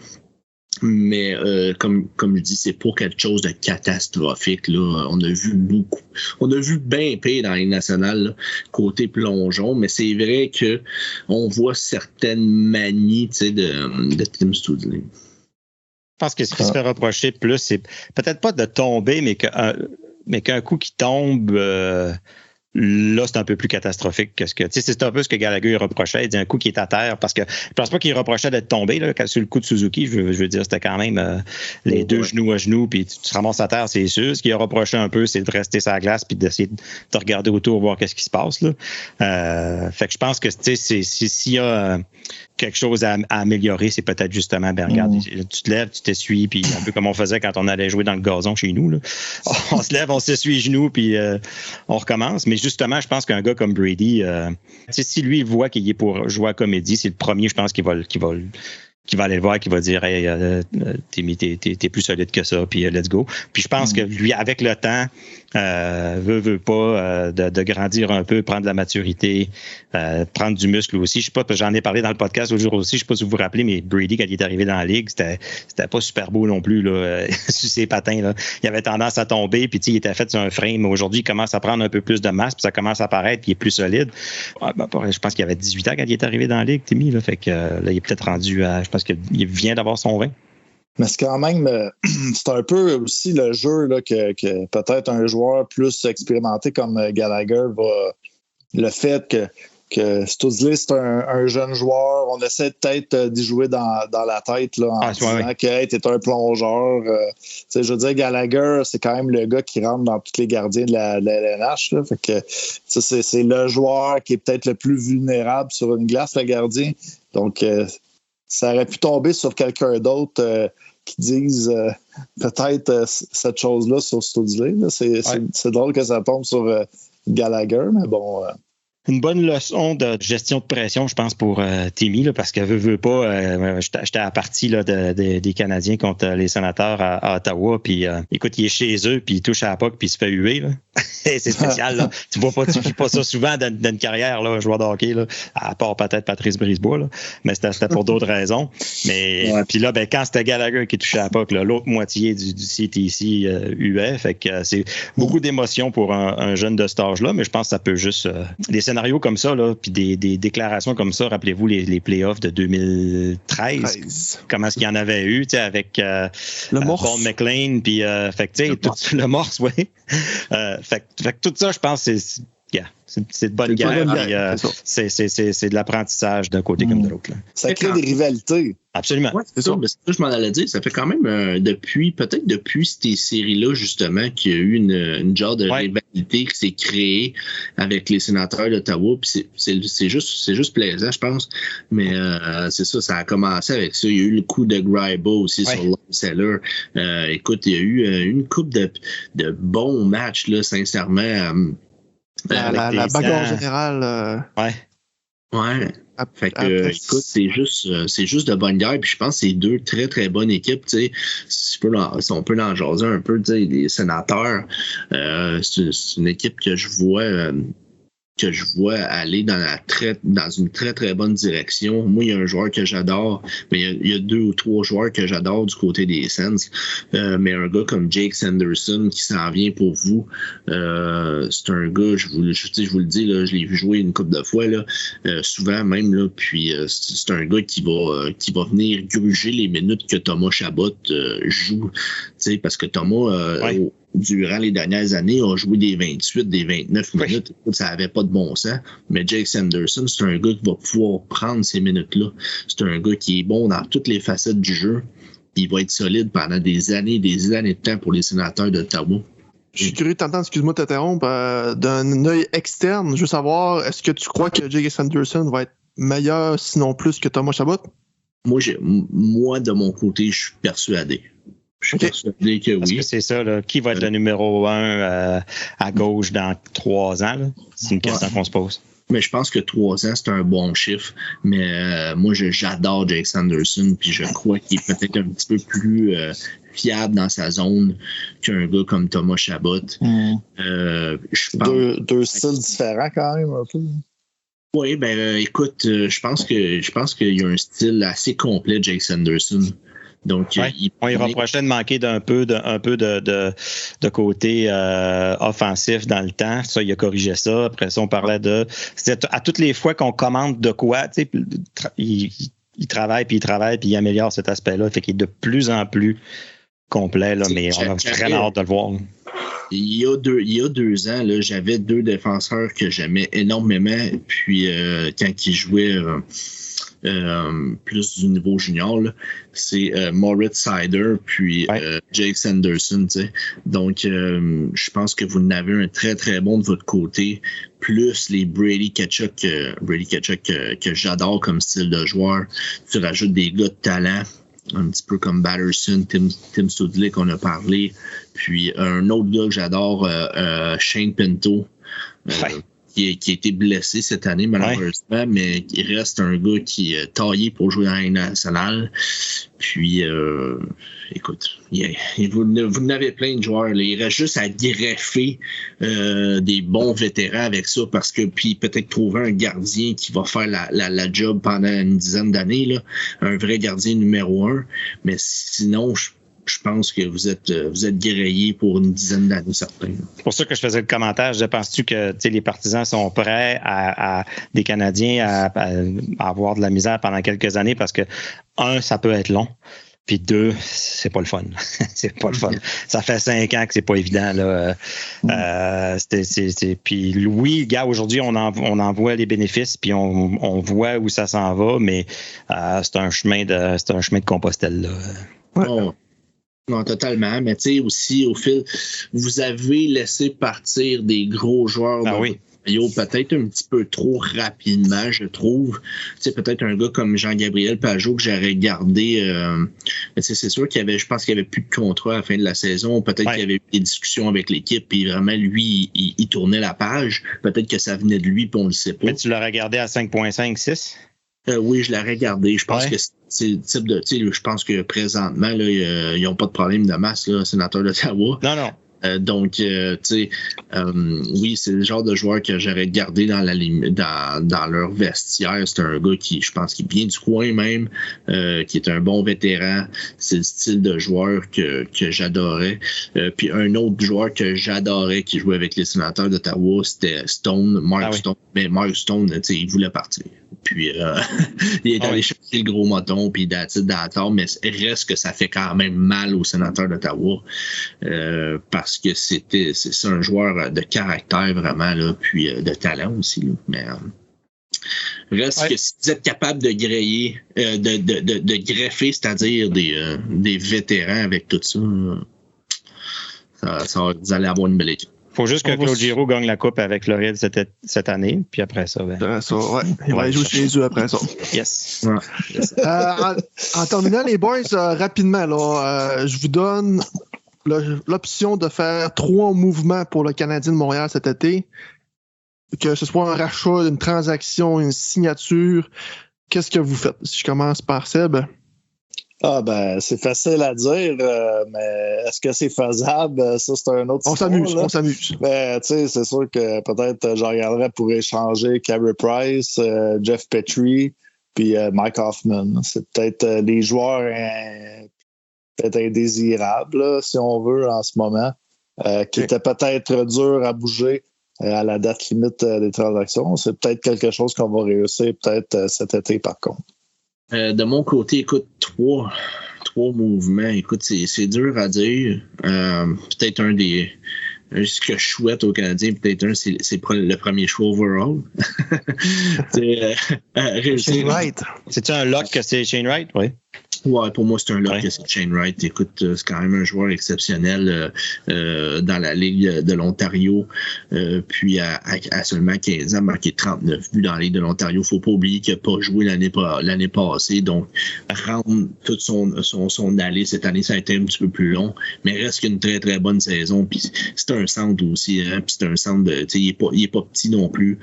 Mais comme je dis, c'est pas quelque chose de catastrophique. Là. On a vu bien pire dans la Ligue nationale, là, côté plongeon, mais c'est vrai que on voit certaines manies de Tim Studzla. Je pense que ce qui se fait reprocher plus, c'est peut-être pas de tomber, mais qu'un coup qui tombe... Là, c'est un peu plus catastrophique que ce que... Tu sais, c'est un peu ce que Gallagher reprochait. Il dit un coup qui est à terre, parce que je pense pas qu'il reprochait d'être tombé, là, sur le coup de Suzuki. Je veux dire, c'était quand même les deux genoux à genoux, puis tu te ramasses à terre, c'est sûr. Ce qu'il a reproché un peu, c'est de rester sur la glace puis d'essayer de regarder autour, voir qu'est-ce qui se passe, là. Fait que je pense que, tu sais, s'il y a quelque chose à améliorer, c'est peut-être justement, regarde, tu te lèves, tu t'essuies, puis un peu comme on faisait quand on allait jouer dans le gazon chez nous, là. On se lève, on s'essuie les genoux, puis on recommence. Mais justement, je pense qu'un gars comme Brady, si lui il voit qu'il est pour jouer à comédie, c'est le premier, je pense, qui va aller le voir, qui va dire hey, t'es plus solide que ça, puis let's go. Puis je pense que lui, avec le temps, veut pas de grandir un peu, prendre de la maturité, prendre du muscle aussi. Je sais pas, j'en ai parlé dans le podcast l'autre jour aussi, je sais pas si vous vous rappelez, mais Brady, quand il est arrivé dans la ligue, c'était pas super beau non plus, là, sur ses patins, là. Il avait tendance à tomber, puis il était fait sur un frame. Mais aujourd'hui, il commence à prendre un peu plus de masse, puis ça commence à apparaître, puis il est plus solide. Je pense qu'il avait 18 ans quand il est arrivé dans la ligue, Timmy, là. Fait que là, il est peut-être rendu à, je pense qu'il vient d'avoir son 20. Mais c'est quand même, c'est un peu aussi le jeu là, que peut-être un joueur plus expérimenté comme Gallagher va. Le fait que que Studsley, c'est un jeune joueur. On essaie peut-être d'y jouer dans la tête là, en disant que hey, t'es un plongeur. Je veux dire, Gallagher, c'est quand même le gars qui rentre dans tous les gardiens de la LNH. Là, fait que c'est le joueur qui est peut-être le plus vulnérable sur une glace, le gardien. Donc, ça aurait pu tomber sur quelqu'un d'autre qui dise peut-être cette chose-là sur Studsley. C'est drôle que ça tombe sur Gallagher, mais bon... Une bonne leçon de gestion de pression, je pense, pour Timmy, là, parce que veut pas, j'étais à la partie là, des Canadiens contre les Sénateurs à Ottawa, puis écoute, il est chez eux, puis il touche à la puck, puis il se fait huer. Là. C'est spécial. Là. Tu vis pas ça souvent dans une carrière, là, joueur de hockey, là, à part peut-être Patrice Brisebois, là, mais c'était pour d'autres raisons. Mais puis là, ben, quand c'était Gallagher qui touchait à la puck, là, l'autre moitié du CTC huait, fait que c'est beaucoup d'émotions pour un jeune de cet âge-là, mais je pense que ça peut juste... des scénarios comme ça, là, puis des déclarations comme ça, rappelez-vous les playoffs de 2013, comment est-ce qu'il y en avait eu, avec Paul McLean, puis fait que tout le morse, oui. Fait que tout ça, je pense, c'est de bonne guerre. C'est de l'apprentissage d'un côté comme de l'autre. Là. Ça crée des rivalités. Absolument. Ouais, c'est ça. Mais ça, je m'en allais dire. Ça fait quand même depuis ces séries-là, justement, qu'il y a eu une genre de rivalité qui s'est créée avec les Sénateurs d'Ottawa. Puis c'est juste plaisant, je pense. Mais c'est ça a commencé avec ça. Il y a eu le coup de Gryba aussi sur Lyle Seller. Écoute, il y a eu une couple de bons matchs, là, sincèrement. La bagarre générale. Ouais. Fait que, écoute, c'est juste de bonne guerre. Puis je pense que c'est deux très, très bonnes équipes. Tu sais, si on peut en jaser un peu, tu sais, les Sénateurs, c'est une équipe que je vois aller dans une très, très bonne direction. Moi, il y a un joueur que j'adore, mais il y a 2 ou 3 joueurs que j'adore du côté des Sens. Mais un gars comme Jake Sanderson qui s'en vient pour vous, c'est un gars, je vous le dis, là, je l'ai vu jouer une couple de fois, là, souvent même, là, puis c'est un gars qui va venir gruger les minutes que Thomas Chabot joue, parce que Thomas... durant les dernières années, a joué des 28, des 29 minutes. Ça n'avait pas de bon sens. Mais Jake Sanderson, c'est un gars qui va pouvoir prendre ces minutes-là. C'est un gars qui est bon dans toutes les facettes du jeu. Il va être solide pendant des années de temps pour les Sénateurs d'Ottawa. Je suis curieux de t'entendre, excuse-moi de t'interrompre, d'un œil externe. Je veux savoir, est-ce que tu crois que Jake Sanderson va être meilleur, sinon plus, que Thomas Chabot? Moi, de mon côté, je suis persuadé. Je suis persuadé que oui. Parce que c'est ça, là. Qui va être le numéro 1 à gauche dans 3 ans? Là? C'est une question qu'on se pose. Mais je pense que 3 ans, c'est un bon chiffre. Mais moi, j'adore Jake Sanderson. Puis je crois qu'il est peut-être un petit peu plus fiable dans sa zone qu'un gars comme Thomas Chabot. Je pense... Deux styles différents quand même, un peu. Oui, écoute, je pense qu'il y a un style assez complet, Jake Sanderson. Donc, on lui reprochait de manquer d'un peu de côté offensif dans le temps. Ça, il a corrigé ça. Après ça, on parlait c'était à toutes les fois qu'on commande de quoi, tu sais, il travaille, puis il améliore cet aspect-là. Fait qu'il est de plus en plus complet, là, mais on a vraiment hâte de le voir. Là. Il y a 2 ans, là, j'avais 2 défenseurs que j'aimais énormément. Puis, quand ils jouaient... plus du niveau junior, là, c'est Moritz Seider puis Jake Sanderson. T'sais. Donc, je pense que vous en avez un très, très bon de votre côté, plus les Brady Tkachuk que j'adore comme style de joueur. Tu rajoutes des gars de talent, un petit peu comme Batterson, Tim Studley qu'on a parlé, puis un autre gars que j'adore, Shane Pinto. Qui a été blessé cette année, malheureusement, mais il reste un gars qui est taillé pour jouer dans la Ligue nationale. Puis, écoute, vous n'avez plein de joueurs. Là. Il reste juste à greffer des bons vétérans avec ça, parce que, puis peut-être trouver un gardien qui va faire la job pendant une dizaine d'années, là, un vrai gardien numéro 1. Mais sinon, je pense que vous êtes grillés pour une dizaine d'années, certains. C'est pour ça que je faisais le commentaire. Penses-tu que les partisans sont prêts à des Canadiens à avoir de la misère pendant quelques années? Parce que, ça peut être long. Puis 2, c'est pas le fun. C'est pas le fun. Ça fait 5 ans que c'est pas évident. Là. Puis oui, gars, aujourd'hui, on en voit les bénéfices, puis on voit où ça s'en va, mais c'est un chemin de Compostelle. Là. Ouais. Oh. Non, totalement. Mais tu sais, aussi, au fil, vous avez laissé partir des gros joueurs. Oui. Peut-être un petit peu trop rapidement, je trouve. Tu sais, peut-être un gars comme Jean-Gabriel Pajot que j'aurais gardé. C'est sûr je pense qu'il n'y avait plus de contrat à la fin de la saison. Peut-être qu'il y avait eu des discussions avec l'équipe, puis vraiment, lui, il tournait la page. Peut-être que ça venait de lui, puis on ne le sait pas. Mais tu l'aurais gardé à 5,5, 6? Oui, je l'aurais gardé. Je pense que c'est le type de. Tu sais, je pense que présentement, là, ils n'ont pas de problème de masse, là, sénateur d'Ottawa. Non. Donc, tu sais, oui, c'est le genre de joueur que j'aurais gardé dans leur vestiaire. C'est un gars qui, je pense, qui vient du coin même, qui est un bon vétéran. C'est le style de joueur que j'adorais. Puis un autre joueur que j'adorais qui jouait avec les sénateurs d'Ottawa, c'était Mark Stone. Mais Mark Stone, tu sais, il voulait partir. Puis, il est allé chercher le gros moton, puis d'attendre, mais reste que ça fait quand même mal aux sénateurs d'Ottawa, parce que c'est un joueur de caractère vraiment, là, puis de talent aussi. Là, mais reste que si vous êtes capable de grayer, de greffer, c'est-à-dire des vétérans avec tout ça, vous allez avoir une belle équipe. Faut juste que Claude Giroux gagne la coupe avec Floride cette année, puis après ça, il va aller jouer chez eux après ça. Yes. Ouais. En terminant, les boys, rapidement, là, je vous donne l'option de faire 3 mouvements pour le Canadien de Montréal cet été. Que ce soit un rachat, une transaction, une signature. Qu'est-ce que vous faites? Si je commence par Seb. C'est facile à dire, mais est-ce que c'est faisable? Ça, c'est un autre histoire. On s'amuse. Ben, tu sais, c'est sûr que peut-être je regarderais pour échanger Carey Price, Jeff Petrie, puis Mike Hoffman. C'est peut-être les joueurs peut-être indésirables, là, si on veut, en ce moment, qui étaient peut-être durs à bouger à la date limite des transactions. C'est peut-être quelque chose qu'on va réussir peut-être cet été, par contre. De mon côté, écoute, trois mouvements. Écoute, c'est dur à dire. Peut-être ce que je souhaite aux Canadiens, peut-être c'est le premier choix overall. Shane Wright. C'est-tu un lock que c'est Shane Wright? Oui. Ouais, pour moi, c'est un lock que c'est Shane Wright. Écoute, c'est quand même un joueur exceptionnel dans la Ligue de l'Ontario. Puis à seulement 15 ans, marqué 39 buts dans la Ligue de l'Ontario. Faut pas oublier qu'il n'a pas joué l'année passée. Donc, rendre toute son allée cette année, ça a été un petit peu plus long. Mais reste qu'une très, très bonne saison. Puis c'est un centre aussi. Hein? Puis c'est un centre il est pas petit non plus.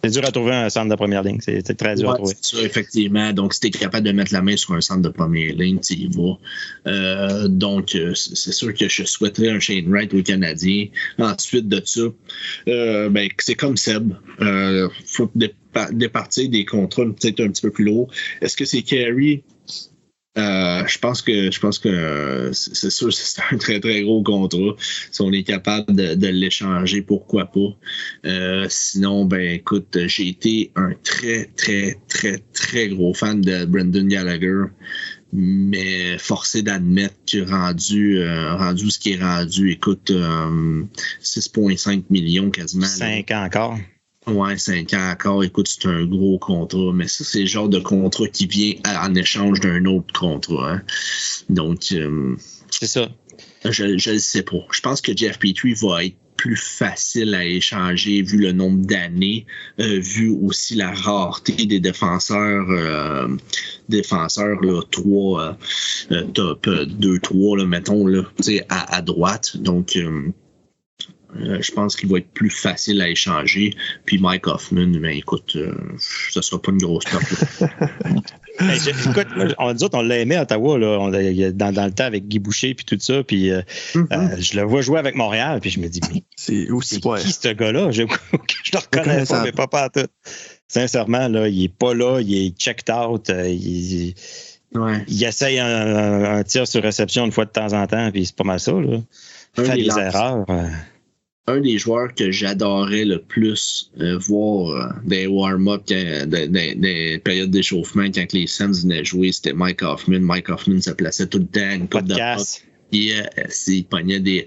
C'est dur à trouver un centre de première ligne. C'est très dur à trouver. C'est ça, effectivement. Donc, si tu es capable de mettre la main sur un centre de première ligne, tu y vas. Donc, c'est sûr que je souhaiterais un Shane Wright au Canadien. Ensuite de ça, c'est comme Seb. Faut départir des contrats peut-être un petit peu plus lourds. Est-ce que c'est Carey? Je pense que c'est sûr que c'est un très, très gros contrat. Si on est capable de l'échanger, pourquoi pas. Sinon, écoute, j'ai été un très, très, très, très gros fan de Brendan Gallagher, mais forcé d'admettre que rendu ce qui est rendu, écoute, 6,5 millions quasiment. 5 ans encore. Ouais, 5 ans encore. Écoute, c'est un gros contrat. Mais ça, c'est le genre de contrat qui vient en échange d'un autre contrat. Hein. Donc, c'est ça. Je le sais pas. Je pense que Jeff Petrie va être plus facile à échanger vu le nombre d'années, vu aussi la rareté des défenseurs là, 3, top 2-3, là, mettons, là, à droite. Donc, je pense qu'il va être plus facile à échanger. Puis Mike Hoffman, écoute, ça sera pas une grosse perte. Écoute, on l'a aimé à Ottawa là, dans le temps avec Guy Boucher puis tout ça. Puis je le vois jouer avec Montréal. Puis je me dis, mais c'est qui ce gars-là? Je le reconnais pas, mais pas à tout. Sincèrement, là, il est pas là, il est checked out. Il essaye un tir sur réception une fois de temps en temps. Puis c'est pas mal ça. Là. Il fait des erreurs. un des joueurs que j'adorais le plus voir des warm-up, des périodes d'échauffement quand les Suns venaient jouer, c'était Mike Hoffman. Mike Hoffman se plaçait tout le temps une coupe de passe. Il pognait des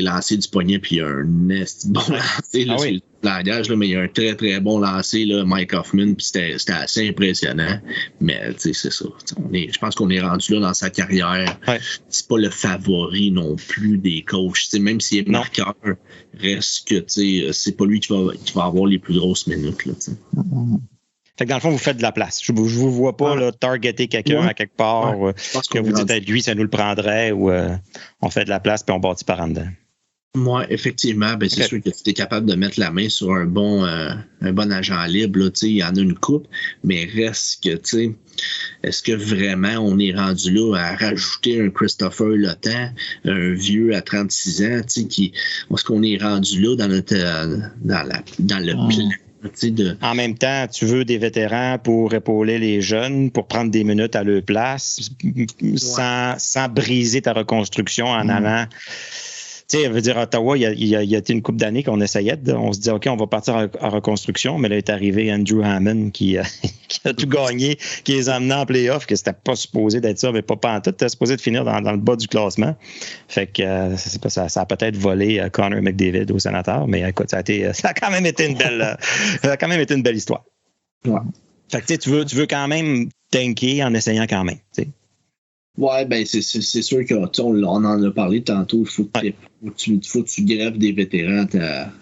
lancers du poignet, puis un bon lancer. Là, oui. Langage, là, mais il y a un très très bon lancer, là, Mike Hoffman, puis c'était assez impressionnant. Mais c'est ça. Je pense qu'on est rendu là dans sa carrière. Ouais. C'est pas le favori non plus des coachs. Même s'il est marqueur, reste que c'est pas lui qui va avoir les plus grosses minutes. Là, fait que dans le fond, vous faites de la place. Je vous vois pas là, targeter quelqu'un à quelque part. Que vous dites, lui, ça nous le prendrait, ou on fait de la place puis on bâtit par en dedans. Moi, effectivement, c'est sûr que tu es capable de mettre la main sur un bon agent libre. Là, il y en a une coupe, mais reste que, est-ce que vraiment on est rendu là à rajouter un Christopher Letang, un vieux à 36 ans, est-ce qu'on est rendu là dans le plan? En même temps, tu veux des vétérans pour épauler les jeunes, pour prendre des minutes à leur place, sans briser ta reconstruction en allant. Tu sais, veut dire, Ottawa, il y a été une couple d'années qu'on essayait. On se dit, OK, on va partir en reconstruction, mais là est arrivé Andrew Hammond qui a tout gagné, qui les a amenés en playoff, que c'était pas supposé d'être ça, mais pas en tout. C'était supposé de finir dans le bas du classement. Fait que ça a peut-être volé Connor McDavid aux Sénateurs, mais écoute, ça a quand même été une belle histoire. Ouais. Fait que tu veux quand même tanker en essayant quand même, tu sais. Ouais, c'est sûr qu'on en a parlé tantôt. Il faut que tu grèves des vétérans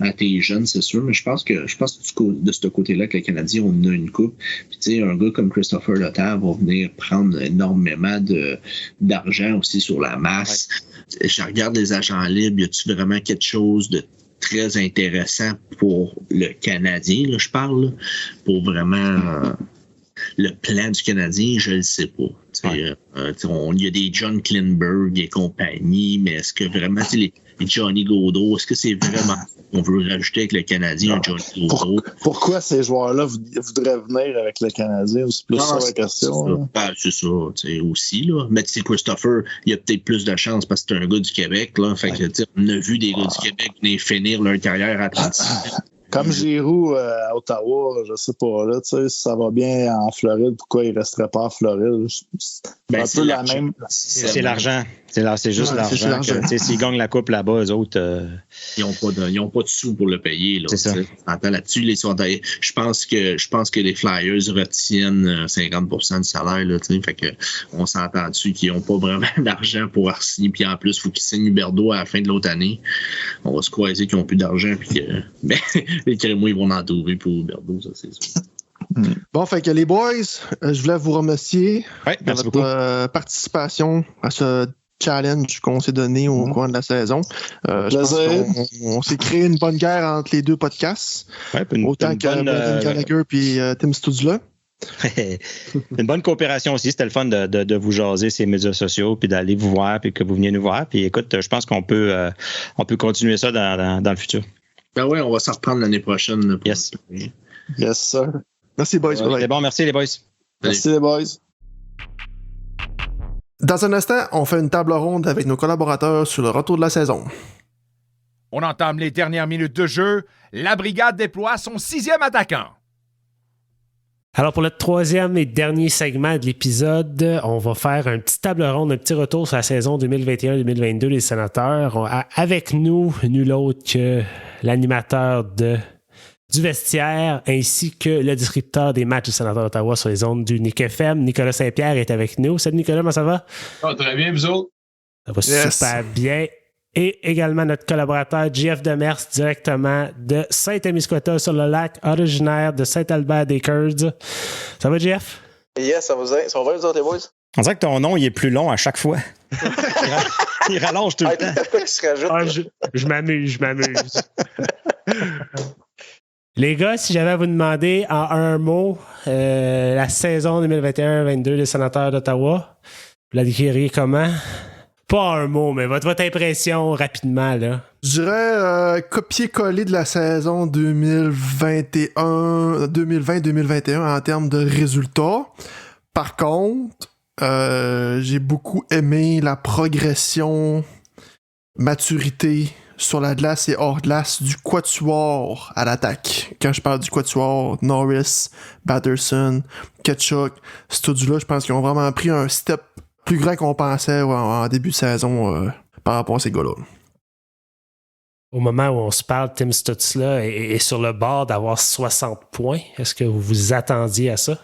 à tes jeunes, c'est sûr. Mais je pense que de ce côté-là, que les Canadiens, on a une coupe. Puis un gars comme Christopher Letang va venir prendre énormément d'argent aussi sur la masse. Ouais. Je regarde les agents libres. Y a-tu vraiment quelque chose de très intéressant pour le Canadien, là, je parle, là, pour vraiment le plan du Canadien, je le sais pas. Il y a des John Klingberg et compagnie, mais est-ce que vraiment les Johnny Gaudreau, est-ce que c'est vraiment qu'on veut rajouter avec le Canadien un Johnny Gaudreau? Pourquoi ces joueurs-là voudraient venir avec le Canadien? C'est plus ça la question. C'est ça, aussi. Là. Mais Christopher, il y a peut-être plus de chance parce que c'est un gars du Québec. Là, fait que, on a vu des gars du Québec venir finir leur carrière à 36 ans. Comme Giroux à Ottawa, je sais pas, là, si ça va bien en Floride, pourquoi il resterait pas en Floride? C'est un peu la même. C'est l'argent. C'est juste l'argent. S'ils gagnent la coupe là-bas, eux autres. Ils n'ont pas de sous pour le payer. Là, c'est ça. Là-dessus, je pense que les Flyers retiennent 50% du salaire. Là, fait que on s'entend dessus qu'ils n'ont pas vraiment d'argent pour signer. Puis en plus, il faut qu'ils signent Huberdeau à la fin de l'autre année. On va se croiser qu'ils n'ont plus d'argent. Puis que les Crémois, ils vont en trouver pour Huberdeau, ça, c'est sûr. Bon, fait que les boys, je voulais vous remercier de votre participation à ce challenge qu'on s'est donné au cours de la saison. Je pense qu'on s'est créé une bonne guerre entre les deux podcasts. Autant que Brendan Gallagher et Tim Studzla. Une bonne coopération aussi. C'était le fun de vous jaser ces médias sociaux, puis d'aller vous voir, puis que vous veniez nous voir. Puis écoute, je pense qu'on peut continuer ça dans le futur. Ben oui, on va s'en reprendre l'année prochaine. Yes. Yes, sir. Merci, boys. C'est bon, merci les boys. Merci les boys. Dans un instant, on fait une table ronde avec nos collaborateurs sur le retour de la saison. On entame les dernières minutes de jeu. La brigade déploie son 6e attaquant. Alors, pour le 3e et dernier segment de l'épisode, on va faire un petit table ronde, un petit retour sur la saison 2021-2022 des Sénateurs. Avec nous, nul autre que l'animateur du vestiaire ainsi que le descripteur des matchs du Sénateur d'Ottawa sur les ondes du Nick FM. Nicolas Saint-Pierre est avec nous. Salut Nicolas, comment ça va? Très bien, vous autres? Ça va super bien. Et également notre collaborateur JF Demers, directement de Saint-Amiscota sur le lac, originaire de Saint-Albert-des-Curds. Ça va, JF? Yes, ça va vous autres, les boys? On dirait que ton nom il est plus long à chaque fois. Il rallonge tout le temps. Quoi qui se rajoute? Je m'amuse. Les gars, si j'avais à vous demander en un mot la saison 2021-22 des Sénateurs d'Ottawa, vous la décririez comment? Pas un mot, mais votre impression rapidement, là. Je dirais copier-coller de la saison 2020-2021 en termes de résultats. Par contre, j'ai beaucoup aimé la progression, maturité, sur la glace et hors glace du quatuor à l'attaque. Quand je parle du quatuor, Norris, Batterson, Ketchuk, ce tout-là, je pense qu'ils ont vraiment pris un step plus grand qu'on pensait en début de saison par rapport à ces gars-là. Au moment où on se parle, Tim Stützle est sur le bord d'avoir 60 points. Est-ce que vous vous attendiez à ça?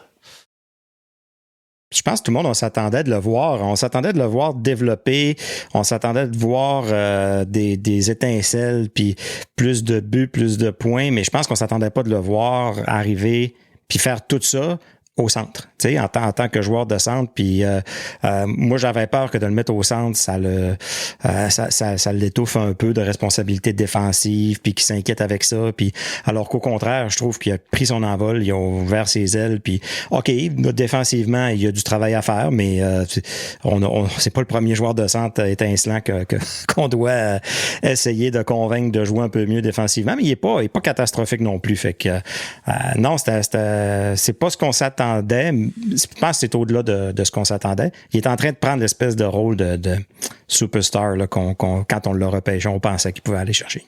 Je pense que tout le monde, on s'attendait de le voir. On s'attendait de le voir développer. On s'attendait de voir des étincelles, puis plus de buts, plus de points. Mais je pense qu'on s'attendait pas de le voir arriver puis faire tout ça au centre, tu sais, en tant que joueur de centre. Puis moi, j'avais peur que de le mettre au centre, ça l'étouffe un peu de responsabilité défensive, puis qu'il s'inquiète avec ça. Puis alors qu'au contraire, je trouve qu'il a pris son envol, il a ouvert ses ailes. Puis OK, défensivement, il y a du travail à faire, mais c'est pas le premier joueur de centre étincelant qu'on doit essayer de convaincre de jouer un peu mieux défensivement. Mais il est pas catastrophique non plus. Fait que non, c'est pas ce qu'on s'attendait. Je pense que c'est au-delà de ce qu'on s'attendait. Il est en train de prendre l'espèce de rôle de superstar là, quand on l'a repêché, on pensait qu'il pouvait aller chercher.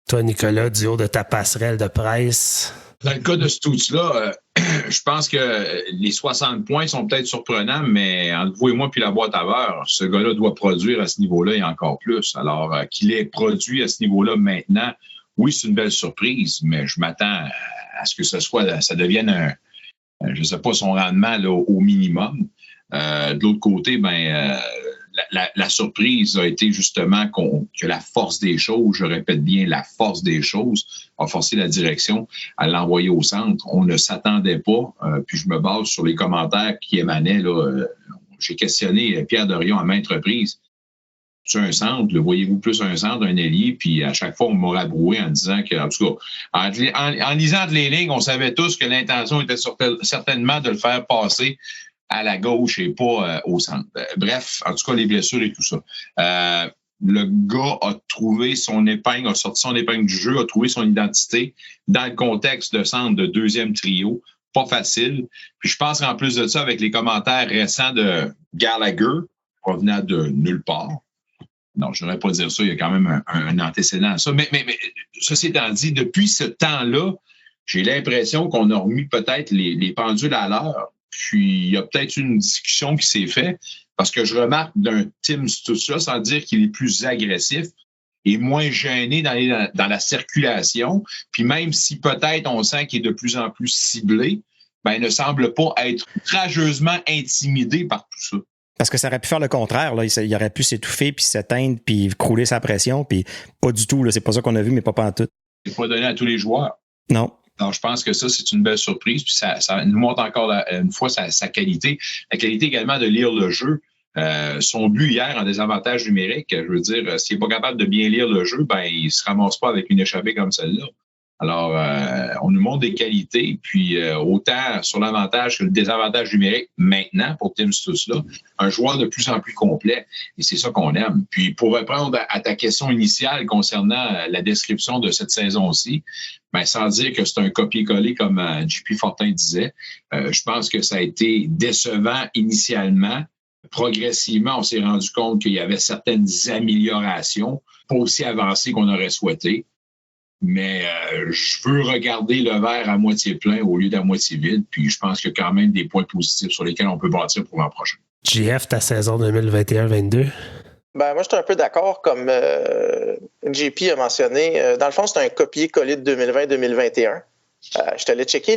Toi, Nicolas, du haut de ta passerelle de presse. Dans le cas de Stützle, je pense que les 60 points sont peut-être surprenants, mais entre vous et moi puis la boîte à beurre, ce gars-là doit produire à ce niveau-là et encore plus. Alors, qu'il ait produit à ce niveau-là maintenant, oui, c'est une belle surprise, mais je m'attends à ce que ça devienne je sais pas, son rendement là, au minimum. De l'autre côté, la surprise a été justement que la force des choses, je répète bien, la force des choses a forcé la direction à l'envoyer au centre. On ne s'attendait pas, puis je me base sur les commentaires qui émanaient. Là, j'ai questionné Pierre Dorion à maintes reprises. C'est un centre, le voyez-vous plus un centre, un ailier, puis à chaque fois, on m'a rabroué en disant que, en tout cas, en lisant entre les lignes, on savait tous que l'intention était certainement de le faire passer à la gauche et pas au centre. Bref, en tout cas, les blessures et tout ça. Le gars a trouvé son épingle, a sorti son épingle du jeu, a trouvé son identité dans le contexte de centre de deuxième trio. Pas facile. Puis je pense qu'en plus de ça, avec les commentaires récents de Gallagher, provenant de nulle part, non, je ne devrais pas dire ça, il y a quand même un antécédent à ça. Mais ceci étant dit, depuis ce temps-là, j'ai l'impression qu'on a remis peut-être les pendules à l'heure. Puis il y a peut-être une discussion qui s'est faite, parce que je remarque d'un Tim Stützle, sans dire qu'il est plus agressif et moins gêné dans la circulation. Puis même si peut-être on sent qu'il est de plus en plus ciblé, il ne semble pas être outrageusement intimidé par tout ça. Parce que ça aurait pu faire le contraire. Là. Il aurait pu s'étouffer, puis s'éteindre, puis crouler sa pression, puis pas du tout. Là. C'est pas ça qu'on a vu, mais pas en tout. C'est pas donné à tous les joueurs. Non. Alors, je pense que ça, c'est une belle surprise. Puis ça nous montre encore une fois sa qualité. La qualité également de lire le jeu. Son but hier en désavantage numérique, je veux dire, s'il n'est pas capable de bien lire le jeu, il ne se ramasse pas avec une échappée comme celle-là. Alors, on nous montre des qualités, puis autant sur l'avantage que le désavantage numérique maintenant pour Tim Stützle, un joueur de plus en plus complet, et c'est ça qu'on aime. Puis pour répondre à ta question initiale concernant la description de cette saison-ci, sans dire que c'est un copier-coller comme JP Fortin disait, je pense que ça a été décevant initialement. Progressivement, on s'est rendu compte qu'il y avait certaines améliorations, pas aussi avancées qu'on aurait souhaité. Mais je veux regarder le verre à moitié plein au lieu d'à moitié vide. Puis je pense qu'il y a quand même des points positifs sur lesquels on peut bâtir pour l'an prochain. JF, ta saison 2021-22? Moi, je suis un peu d'accord, comme JP a mentionné. Dans le fond, c'est un copier-coller de 2020-2021. Je t'allais checker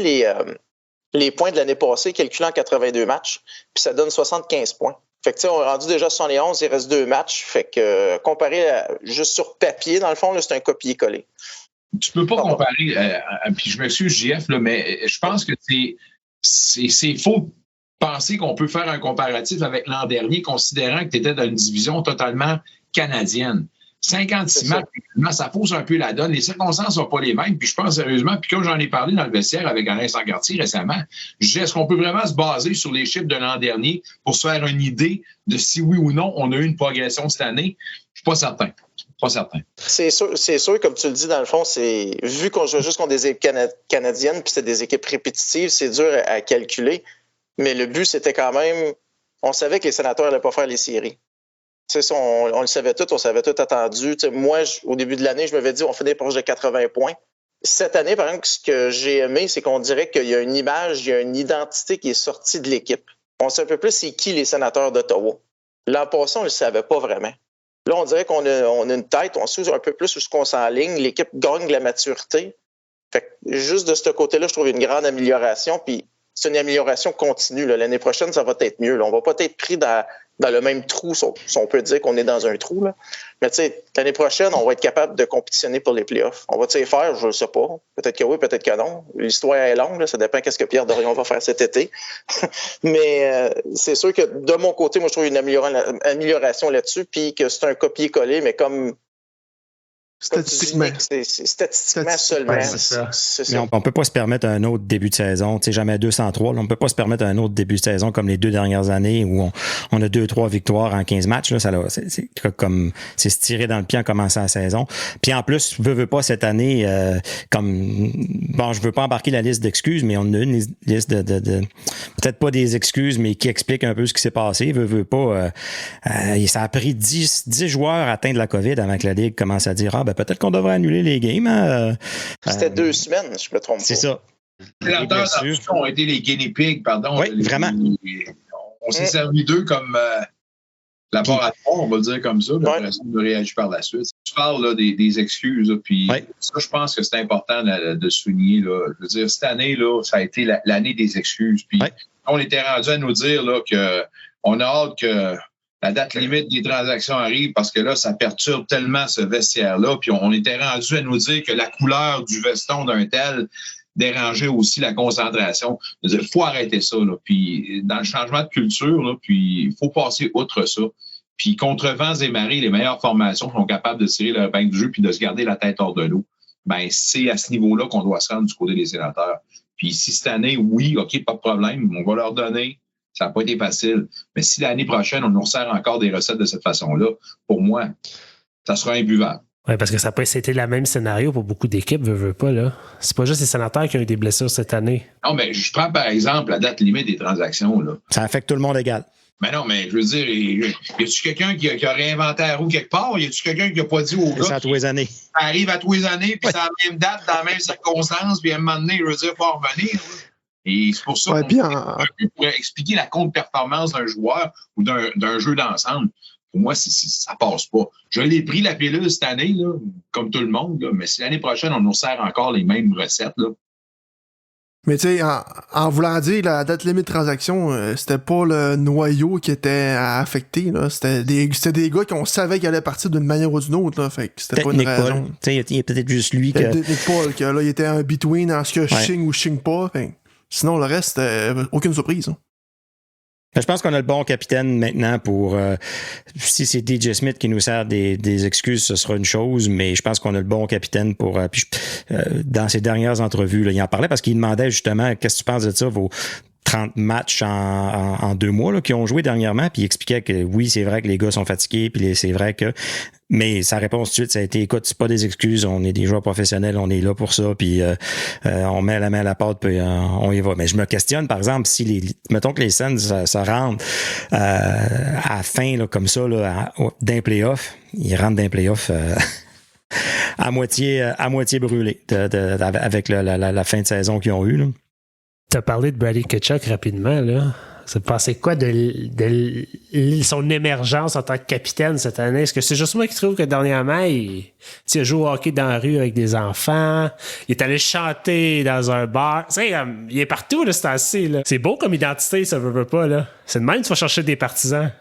les points de l'année passée, calculant 82 matchs, puis ça donne 75 points. Fait que, tu sais, on est rendu déjà 71, il reste 2 matchs. Fait que, comparé juste sur papier, dans le fond, là, c'est un copier-coller. Tu peux pas comparer, puis je m'excuse, JF, là, mais je pense que c'est faux penser qu'on peut faire un comparatif avec l'an dernier, considérant que tu étais dans une division totalement canadienne. 56 matchs, ça fausse un peu la donne. Les circonstances ne sont pas les mêmes. Puis je pense sérieusement, puis comme j'en ai parlé dans le vestiaire avec Alain Sangartier récemment, je disais, est-ce qu'on peut vraiment se baser sur les chiffres de l'an dernier pour se faire une idée de si oui ou non on a eu une progression cette année? Je ne suis pas certain. C'est sûr, comme tu le dis, dans le fond, c'est vu qu'on joue juste contre des équipes canadiennes, puis c'est des équipes répétitives, c'est dur à calculer. Mais le but, c'était quand même, on savait que les sénateurs n'allaient pas faire les séries. On le savait tout, on s'avait tout attendu. Moi, au début de l'année, je m'avais dit on finit proche de 80 points. Cette année, par exemple, ce que j'ai aimé, c'est qu'on dirait qu'il y a une image, il y a une identité qui est sortie de l'équipe. On sait un peu plus c'est qui les Sénateurs d'Ottawa. L'an passé, on ne le savait pas vraiment. Là, on dirait qu'on a une tête, on sait un peu plus où ce qu'on s'enligne. L'équipe gagne de la maturité. Fait que juste de ce côté-là, je trouve une grande amélioration. Puis c'est une amélioration continue. Là. L'année prochaine, ça va être mieux. Là. On va pas être pris dans le même trou, si on peut dire qu'on est dans un trou. Là. Mais tu sais, l'année prochaine, on va être capable de compétitionner pour les playoffs. On va-tu les faire? Je ne sais pas. Peut-être que oui, peut-être que non. L'histoire est longue. Là. Ça dépend de ce que Pierre Dorion va faire cet été. Mais c'est sûr que de mon côté, moi, je trouve une amélioration là-dessus. Puis que c'est un copier-coller, mais comme... Statistiquement. C'est statistiquement seulement. Ouais, c'est mais on ne peut pas se permettre un autre début de saison. Tu sais, jamais 203. Là, on ne peut pas se permettre un autre début de saison comme les 2 dernières années où on a 2-3 victoires en 15 matchs. Là, c'est se tirer dans le pied en commençant la saison. Puis en plus, veux pas cette année, je veux pas embarquer la liste d'excuses, mais on a une liste de peut-être pas des excuses, mais qui explique un peu ce qui s'est passé. Veux pas. Ça a pris 10 joueurs atteints de la COVID avant que la Ligue commence à dire peut-être qu'on devrait annuler les games. C'était 2 semaines, je me trompe pas. C'est ça. Les sénateurs ont été les guinea pigs, pardon. Oui, vraiment. On s'est servi d'eux comme laboratoire, on va le dire comme ça. Après ça, on a réagi par la suite. Tu parles là, des excuses, là, puis ça, je pense que c'est important de souligner. Là. Je veux dire, cette année, là, ça a été l'année des excuses. Puis on était rendu à nous dire là, qu'on a hâte que la date limite des transactions arrive parce que là, ça perturbe tellement ce vestiaire-là. Puis on était rendu à nous dire que la couleur du veston d'un tel dérangeait aussi la concentration. Il faut arrêter ça. Là. Puis dans le changement de culture, là, puis il faut passer outre ça. Puis contre vents et marées, les meilleures formations sont capables de tirer leur épingle du jeu puis de se garder la tête hors de l'eau. Ben c'est à ce niveau-là qu'on doit se rendre du côté des Sénateurs. Puis si cette année, oui, OK, pas de problème, on va leur donner. Ça n'a pas été facile. Mais si l'année prochaine, on nous resserre encore des recettes de cette façon-là, pour moi, ça sera imbuvable. Oui, parce que ça n'a pas été le même scénario pour beaucoup d'équipes, veux pas, là. C'est pas juste les Sénateurs qui ont eu des blessures cette année. Non, mais je prends par exemple la date limite des transactions, là. Ça affecte tout le monde égal. Mais non, mais je veux dire, y a-tu quelqu'un qui a réinventé la roue quelque part? Y a-tu quelqu'un qui n'a pas dit au gars? Ça à tous les années. Ça arrive à tous les années, puis c'est la même date, dans la même circonstance, puis à un moment donné, je veux dire, il faut revenir, là. Et c'est pour ça qu'on pour expliquer la contre-performance d'un joueur ou d'un jeu d'ensemble. Pour moi, ça passe pas. Je l'ai pris la pilule cette année, là, comme tout le monde, là, mais si l'année prochaine, on nous sert encore les mêmes recettes, là. Mais tu sais, en voulant dire la date limite de transaction, c'était pas le noyau qui était affecté. Là. C'était des gars qu'on savait qu'ils allaient partir d'une manière ou d'une autre. Là. Fait que c'était pas une raison. Il y a peut-être juste lui que... Nick Paul, que là, il était un between en ce que je signe ou je signe pas. Fait. Sinon, le reste, aucune surprise. Hein. Je pense qu'on a le bon capitaine maintenant pour... si c'est DJ Smith qui nous sert des excuses, ce sera une chose, mais je pense qu'on a le bon capitaine pour... dans ses dernières entrevues, là, il en parlait parce qu'il demandait justement, qu'est-ce que tu penses de ça, vos 30 matchs en 2 mois là, qui ont joué dernièrement, puis il expliquait que oui, c'est vrai que les gars sont fatigués, puis c'est vrai que... Mais sa réponse tout de suite, ça a été, écoute, c'est pas des excuses, on est des joueurs professionnels, on est là pour ça, puis on met la main à la pâte, puis on y va. Mais je me questionne, par exemple, si mettons que les Sens se rendent à la fin, là, comme ça, là, d'un playoff, ils rentrent d'un playoff à moitié brûlé avec la fin de saison qu'ils ont eue. Là. Tu as parlé de Brady Tkachuk rapidement, là. Ça pensait quoi de son émergence en tant que capitaine cette année? Est-ce que c'est juste moi qui trouve que dernièrement, il a joué au hockey dans la rue avec des enfants, il est allé chanter dans un bar. Tu sais, il est partout, là, ce temps-ci, là. C'est beau comme identité, ça veut pas, là. C'est de même que tu vas chercher des partisans.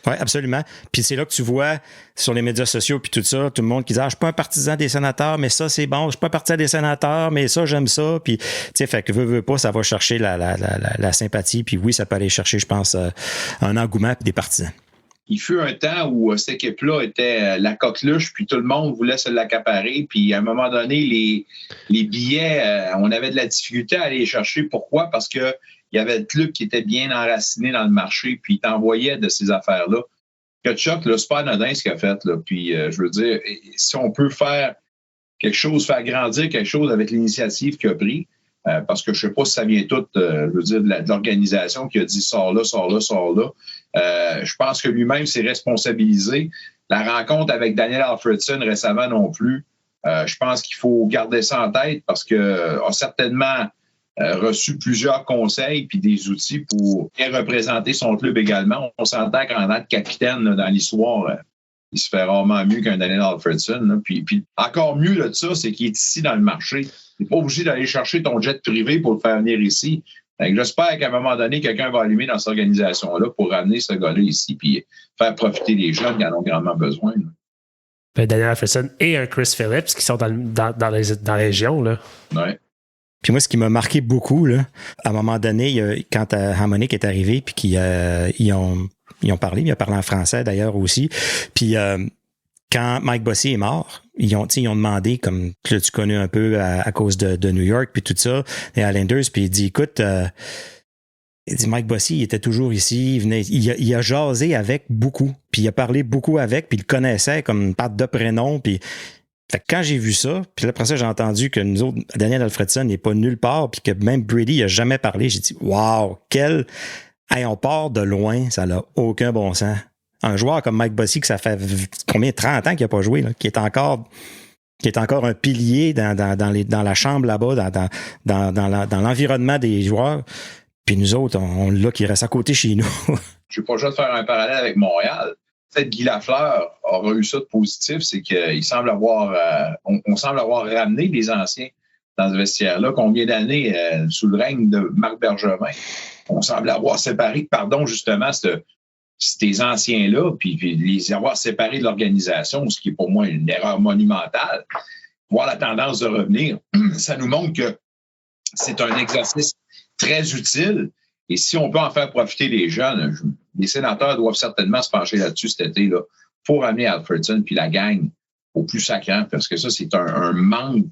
Oui, absolument. Puis c'est là que tu vois sur les médias sociaux puis tout ça, tout le monde qui dit « je suis pas un partisan des Sénateurs, mais ça, c'est bon. Je suis pas un partisan des Sénateurs, mais ça, j'aime ça. » Puis, tu sais, fait que veux pas, ça va chercher la sympathie. Puis oui, ça peut aller chercher, je pense, un engouement puis des partisans. Il fut un temps où cette équipe-là était la coqueluche, puis tout le monde voulait se l'accaparer. Puis à un moment donné, les billets, on avait de la difficulté à aller les chercher. Pourquoi? Parce que il y avait le club qui était bien enraciné dans le marché, puis il t'envoyait de ces affaires-là. Tkachuk, c'est pas anodin ce qu'il a fait. Là. Puis, je veux dire, si on peut faire quelque chose, faire grandir quelque chose avec l'initiative qu'il a pris, parce que je sais pas si ça vient tout, je veux dire, de l'organisation qui a dit sors là. Je pense que lui-même s'est responsabilisé. La rencontre avec Daniel Alfredson récemment non plus. Je pense qu'il faut garder ça en tête parce que a certainement reçu plusieurs conseils puis des outils pour bien représenter son club également. On s'entend qu'en tant que capitaine là, dans l'histoire, il se fait rarement mieux qu'un Daniel Alfredson. Là. Puis encore mieux là, de ça, c'est qu'il est ici dans le marché. Tu n'es pas obligé d'aller chercher ton jet privé pour le faire venir ici. J'espère qu'à un moment donné, quelqu'un va allumer dans cette organisation-là pour ramener ce gars-là ici puis faire profiter les jeunes qui en ont grandement besoin. Ben, Daniel Alfredson et un Chris Phillips qui sont dans la région. Là. Ouais. Puis moi, ce qui m'a marqué beaucoup, là, à un moment donné, quand Harmonic est arrivé, puis qu'ils ont parlé, il a parlé en français d'ailleurs aussi. Puis quand Mike Bossy est mort, ils ont demandé, comme tu connais un peu à cause de New York, puis tout ça, les Islanders, puis il dit, écoute, il dit Mike Bossy, il était toujours ici, il a jasé avec beaucoup, puis il a parlé beaucoup avec, puis il le connaissait comme une patte de prénom, puis fait que quand j'ai vu ça, puis après ça, j'ai entendu que nous autres, Daniel Alfredson n'est pas nulle part, puis que même Brady n'a jamais parlé, j'ai dit wow, on part de loin, ça n'a aucun bon sens. Un joueur comme Mike Bossy, que ça fait combien 30 ans qu'il n'a pas joué, là, qui est encore un pilier dans la chambre là-bas, dans l'environnement des joueurs. Puis nous autres, on l'a qui reste à côté chez nous. Je n'ai pas juste faire un parallèle avec Montréal. Peut-être Guy Lafleur aura eu ça de positif, c'est qu'il semble avoir, on semble avoir ramené les anciens dans ce vestiaire-là. Combien d'années sous le règne de Marc Bergevin, on semble avoir séparé, justement, ces anciens-là, puis les avoir séparés de l'organisation, ce qui est pour moi une erreur monumentale. Voir la tendance de revenir, ça nous montre que c'est un exercice très utile. Et si on peut en faire profiter les jeunes, les sénateurs doivent certainement se pencher là-dessus cet été-là pour amener Alfredson puis la gang au plus sacrant, parce que ça, c'est un manque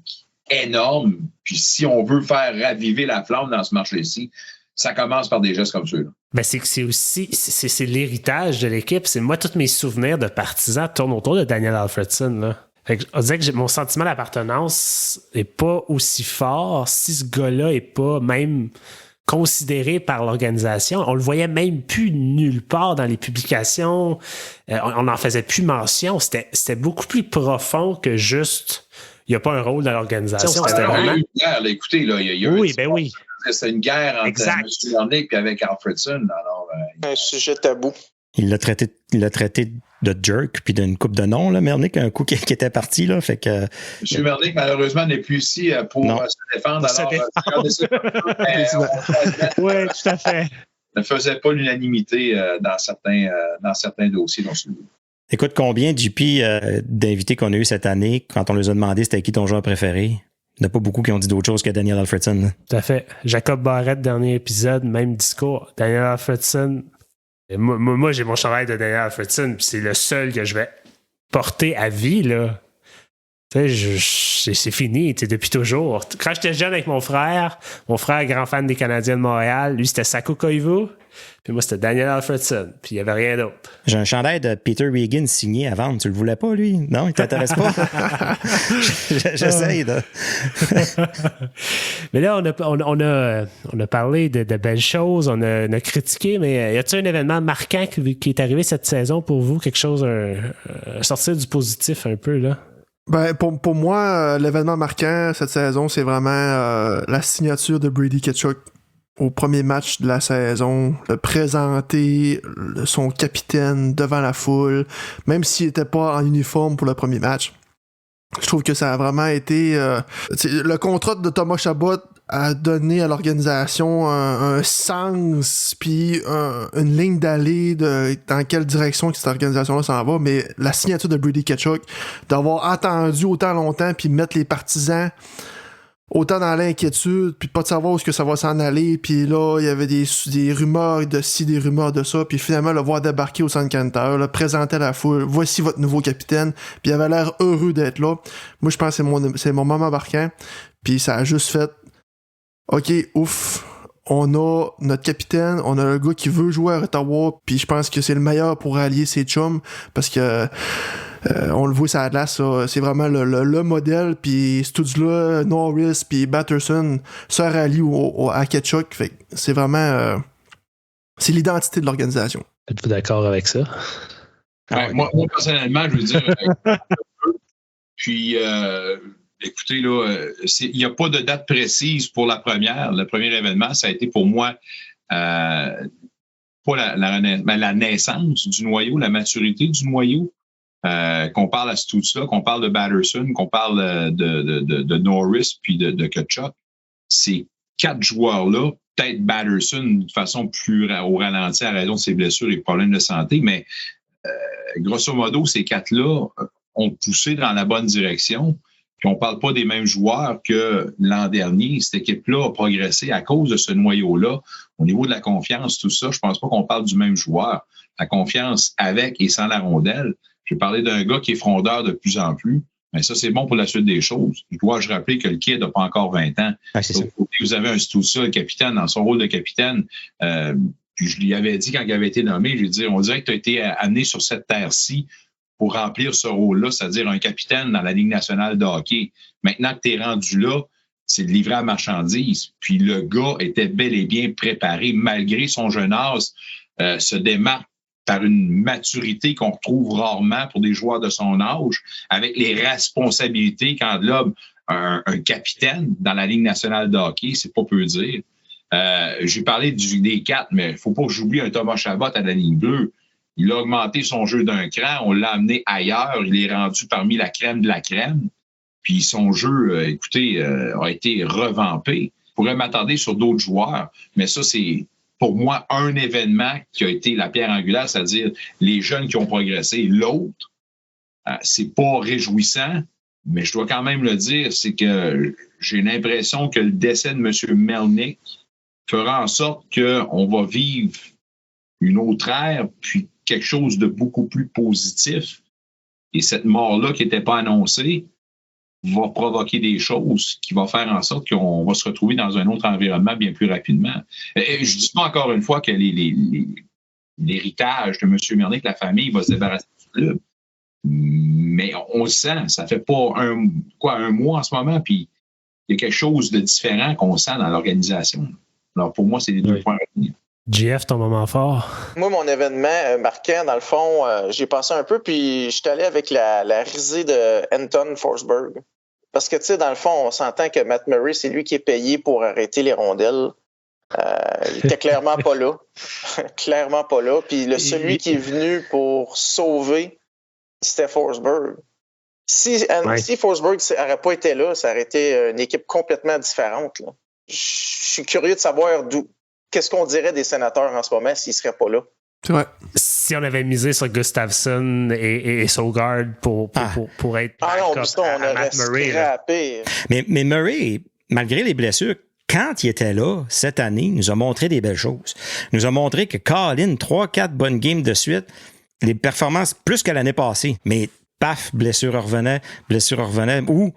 énorme. Puis si on veut faire raviver la flamme dans ce marché-ci, ça commence par des gestes comme ceux-là. Ben c'est aussi c'est l'héritage de l'équipe. C'est moi, tous mes souvenirs de partisans tournent autour de Daniel Alfredson. Là. Fait que on dirait que mon sentiment d'appartenance n'est pas aussi fort si ce gars-là n'est pas même considéré par l'organisation. On le voyait même plus nulle part dans les publications. On n'en faisait plus mention. C'était beaucoup plus profond que juste il n'y a pas un rôle dans l'organisation. C'était vraiment une guerre. Là, écoutez, là, il y a oui, ben oui. C'est une guerre entre M. Mernick et avec Alfredson. Alors, un sujet tabou. Il l'a traité de jerk puis d'une coupe de nom, là, Mernick, un coup qui était parti. Là, fait que, M. Mernick, malheureusement, n'est plus ici pour se défendre. Oui, tout à fait. Ne faisait pas l'unanimité dans certains dossiers. Écoute, combien, JP, d'invités qu'on a eu cette année, quand on les a demandé c'était qui ton joueur préféré? Il n'y en a pas beaucoup qui ont dit d'autre chose que Daniel Alfredson. Là. Tout à fait. Jacob Barrett, dernier épisode, même discours. Daniel Alfredson. Moi, j'ai mon chandail de Daniel Alfredson, puis c'est le seul que je vais porter à vie, là. Tu sais, c'est fini, tu sais, depuis toujours. Quand j'étais jeune avec mon frère, grand fan des Canadiens de Montréal, lui, c'était Saku Koivu, puis moi, c'était Daniel Alfredson, puis il n'y avait rien d'autre. J'ai un chandail de Peter Regan signé à vendre. Tu le voulais pas, lui? Non, il t'intéresse pas? J'essaye de... Mais là, on a parlé de belles choses, on a critiqué, mais y a-t-il un événement marquant qui est arrivé cette saison pour vous? Quelque chose, sortir du positif un peu, là? Ben, pour moi, l'événement marquant cette saison, c'est vraiment la signature de Brady Tkachuk au premier match de la saison, le présenter son capitaine devant la foule, même s'il n'était pas en uniforme pour le premier match. Je trouve que ça a vraiment été... le contrat de Thomas Chabot a donné à l'organisation un sens puis une ligne d'allée dans quelle direction cette organisation-là s'en va, mais la signature de Brady Tkachuk, d'avoir attendu autant longtemps puis mettre les partisans autant dans l'inquiétude puis pas de savoir où est-ce que ça va s'en aller, puis là il y avait des rumeurs de ci, des rumeurs de ça, puis finalement le voir débarquer au Centre Cantor, là, présenter à la foule, voici votre nouveau capitaine, puis il avait l'air heureux d'être là. Moi je pense que c'est mon moment marquant, puis ça a juste fait OK, ouf, on a notre capitaine, on a un gars qui veut jouer à Ottawa, puis je pense que c'est le meilleur pour allier ses chums, parce que On le voit sur la glace, c'est vraiment le modèle, puis Stutzla, Norris, puis Batterson se rallient à Ketchuk. Fait que c'est vraiment... c'est l'identité de l'organisation. Êtes-vous d'accord avec ça? Moi, personnellement, je veux dire... puis, écoutez, là, il n'y a pas de date précise pour la première. Le premier événement, ça a été pour moi... pas la naissance du noyau, la maturité du noyau. Qu'on parle à Stutzla, qu'on parle de Batterson, qu'on parle de Norris puis de Ketchuk. Ces 4 joueurs-là, peut-être Batterson de façon plus au ralenti à raison de ses blessures et problèmes de santé, mais grosso modo, ces 4-là ont poussé dans la bonne direction. Puis on ne parle pas des mêmes joueurs que l'an dernier. Cette équipe-là a progressé à cause de ce noyau-là. Au niveau de la confiance, tout ça, je ne pense pas qu'on parle du même joueur. La confiance avec et sans la rondelle. Je vais parler d'un gars qui est frondeur de plus en plus. Mais ça, c'est bon pour la suite des choses. Je rappeler que le kid n'a pas encore 20 ans. Ah, c'est ça. Vous avez un Stutzla, le capitaine, dans son rôle de capitaine. Puis je lui avais dit quand il avait été nommé, je lui ai dit, on dirait que tu as été amené sur cette terre-ci pour remplir ce rôle-là, c'est-à-dire un capitaine dans la Ligue nationale de hockey. Maintenant que tu es rendu là, c'est de livrer à marchandise. Puis le gars était bel et bien préparé, malgré son jeune âge, se démarque par une maturité qu'on retrouve rarement pour des joueurs de son âge, avec les responsabilités qu'englobe un capitaine dans la Ligue nationale de hockey, c'est pas peu dire. J'ai parlé des 4, mais il ne faut pas que j'oublie un Thomas Chabot à la ligne bleue. Il a augmenté son jeu d'un cran, on l'a amené ailleurs, il est rendu parmi la crème de la crème. Puis son jeu, a été revampé. Je pourrais m'attarder sur d'autres joueurs, mais ça, c'est pour moi un événement qui a été la pierre angulaire, c'est-à-dire les jeunes qui ont progressé. L'autre, c'est pas réjouissant, mais je dois quand même le dire, c'est que j'ai l'impression que le décès de M. Melnyk fera en sorte qu'on va vivre une autre ère, puis quelque chose de beaucoup plus positif. Et cette mort-là qui n'était pas annoncée va provoquer des choses qui vont faire en sorte qu'on va se retrouver dans un autre environnement bien plus rapidement. Et je dis pas encore une fois que l'héritage de M. Melnyk, la famille, va se débarrasser du club. Mais on le sent, ça fait pas un mois en ce moment, puis il y a quelque chose de différent qu'on sent dans l'organisation. Alors pour moi, c'est les 2 points à retenir. JF, ton moment fort? Moi, mon événement marquant, dans le fond, j'ai pensé un peu, puis je suis allé avec la risée de Anton Forsberg. Parce que, tu sais, dans le fond, on s'entend que Matt Murray, c'est lui qui est payé pour arrêter les rondelles. Il était clairement pas là. Clairement pas là. Puis celui qui est venu pour sauver, c'était Forsberg. Si Forsberg n'aurait pas été là, ça aurait été une équipe complètement différente. Là. Je suis curieux de savoir qu'est-ce qu'on dirait des Sénateurs en ce moment s'ils ne seraient pas là. C'est vrai. Si on avait misé sur Gustafsson et Sogard pour être non, on aurait scrappé. Mais Murray, malgré les blessures, quand il était là, cette année, il nous a montré des belles choses. Il nous a montré que Colin, 3-4 bonnes games de suite, les performances plus que l'année passée. Mais paf, blessure revenait, ou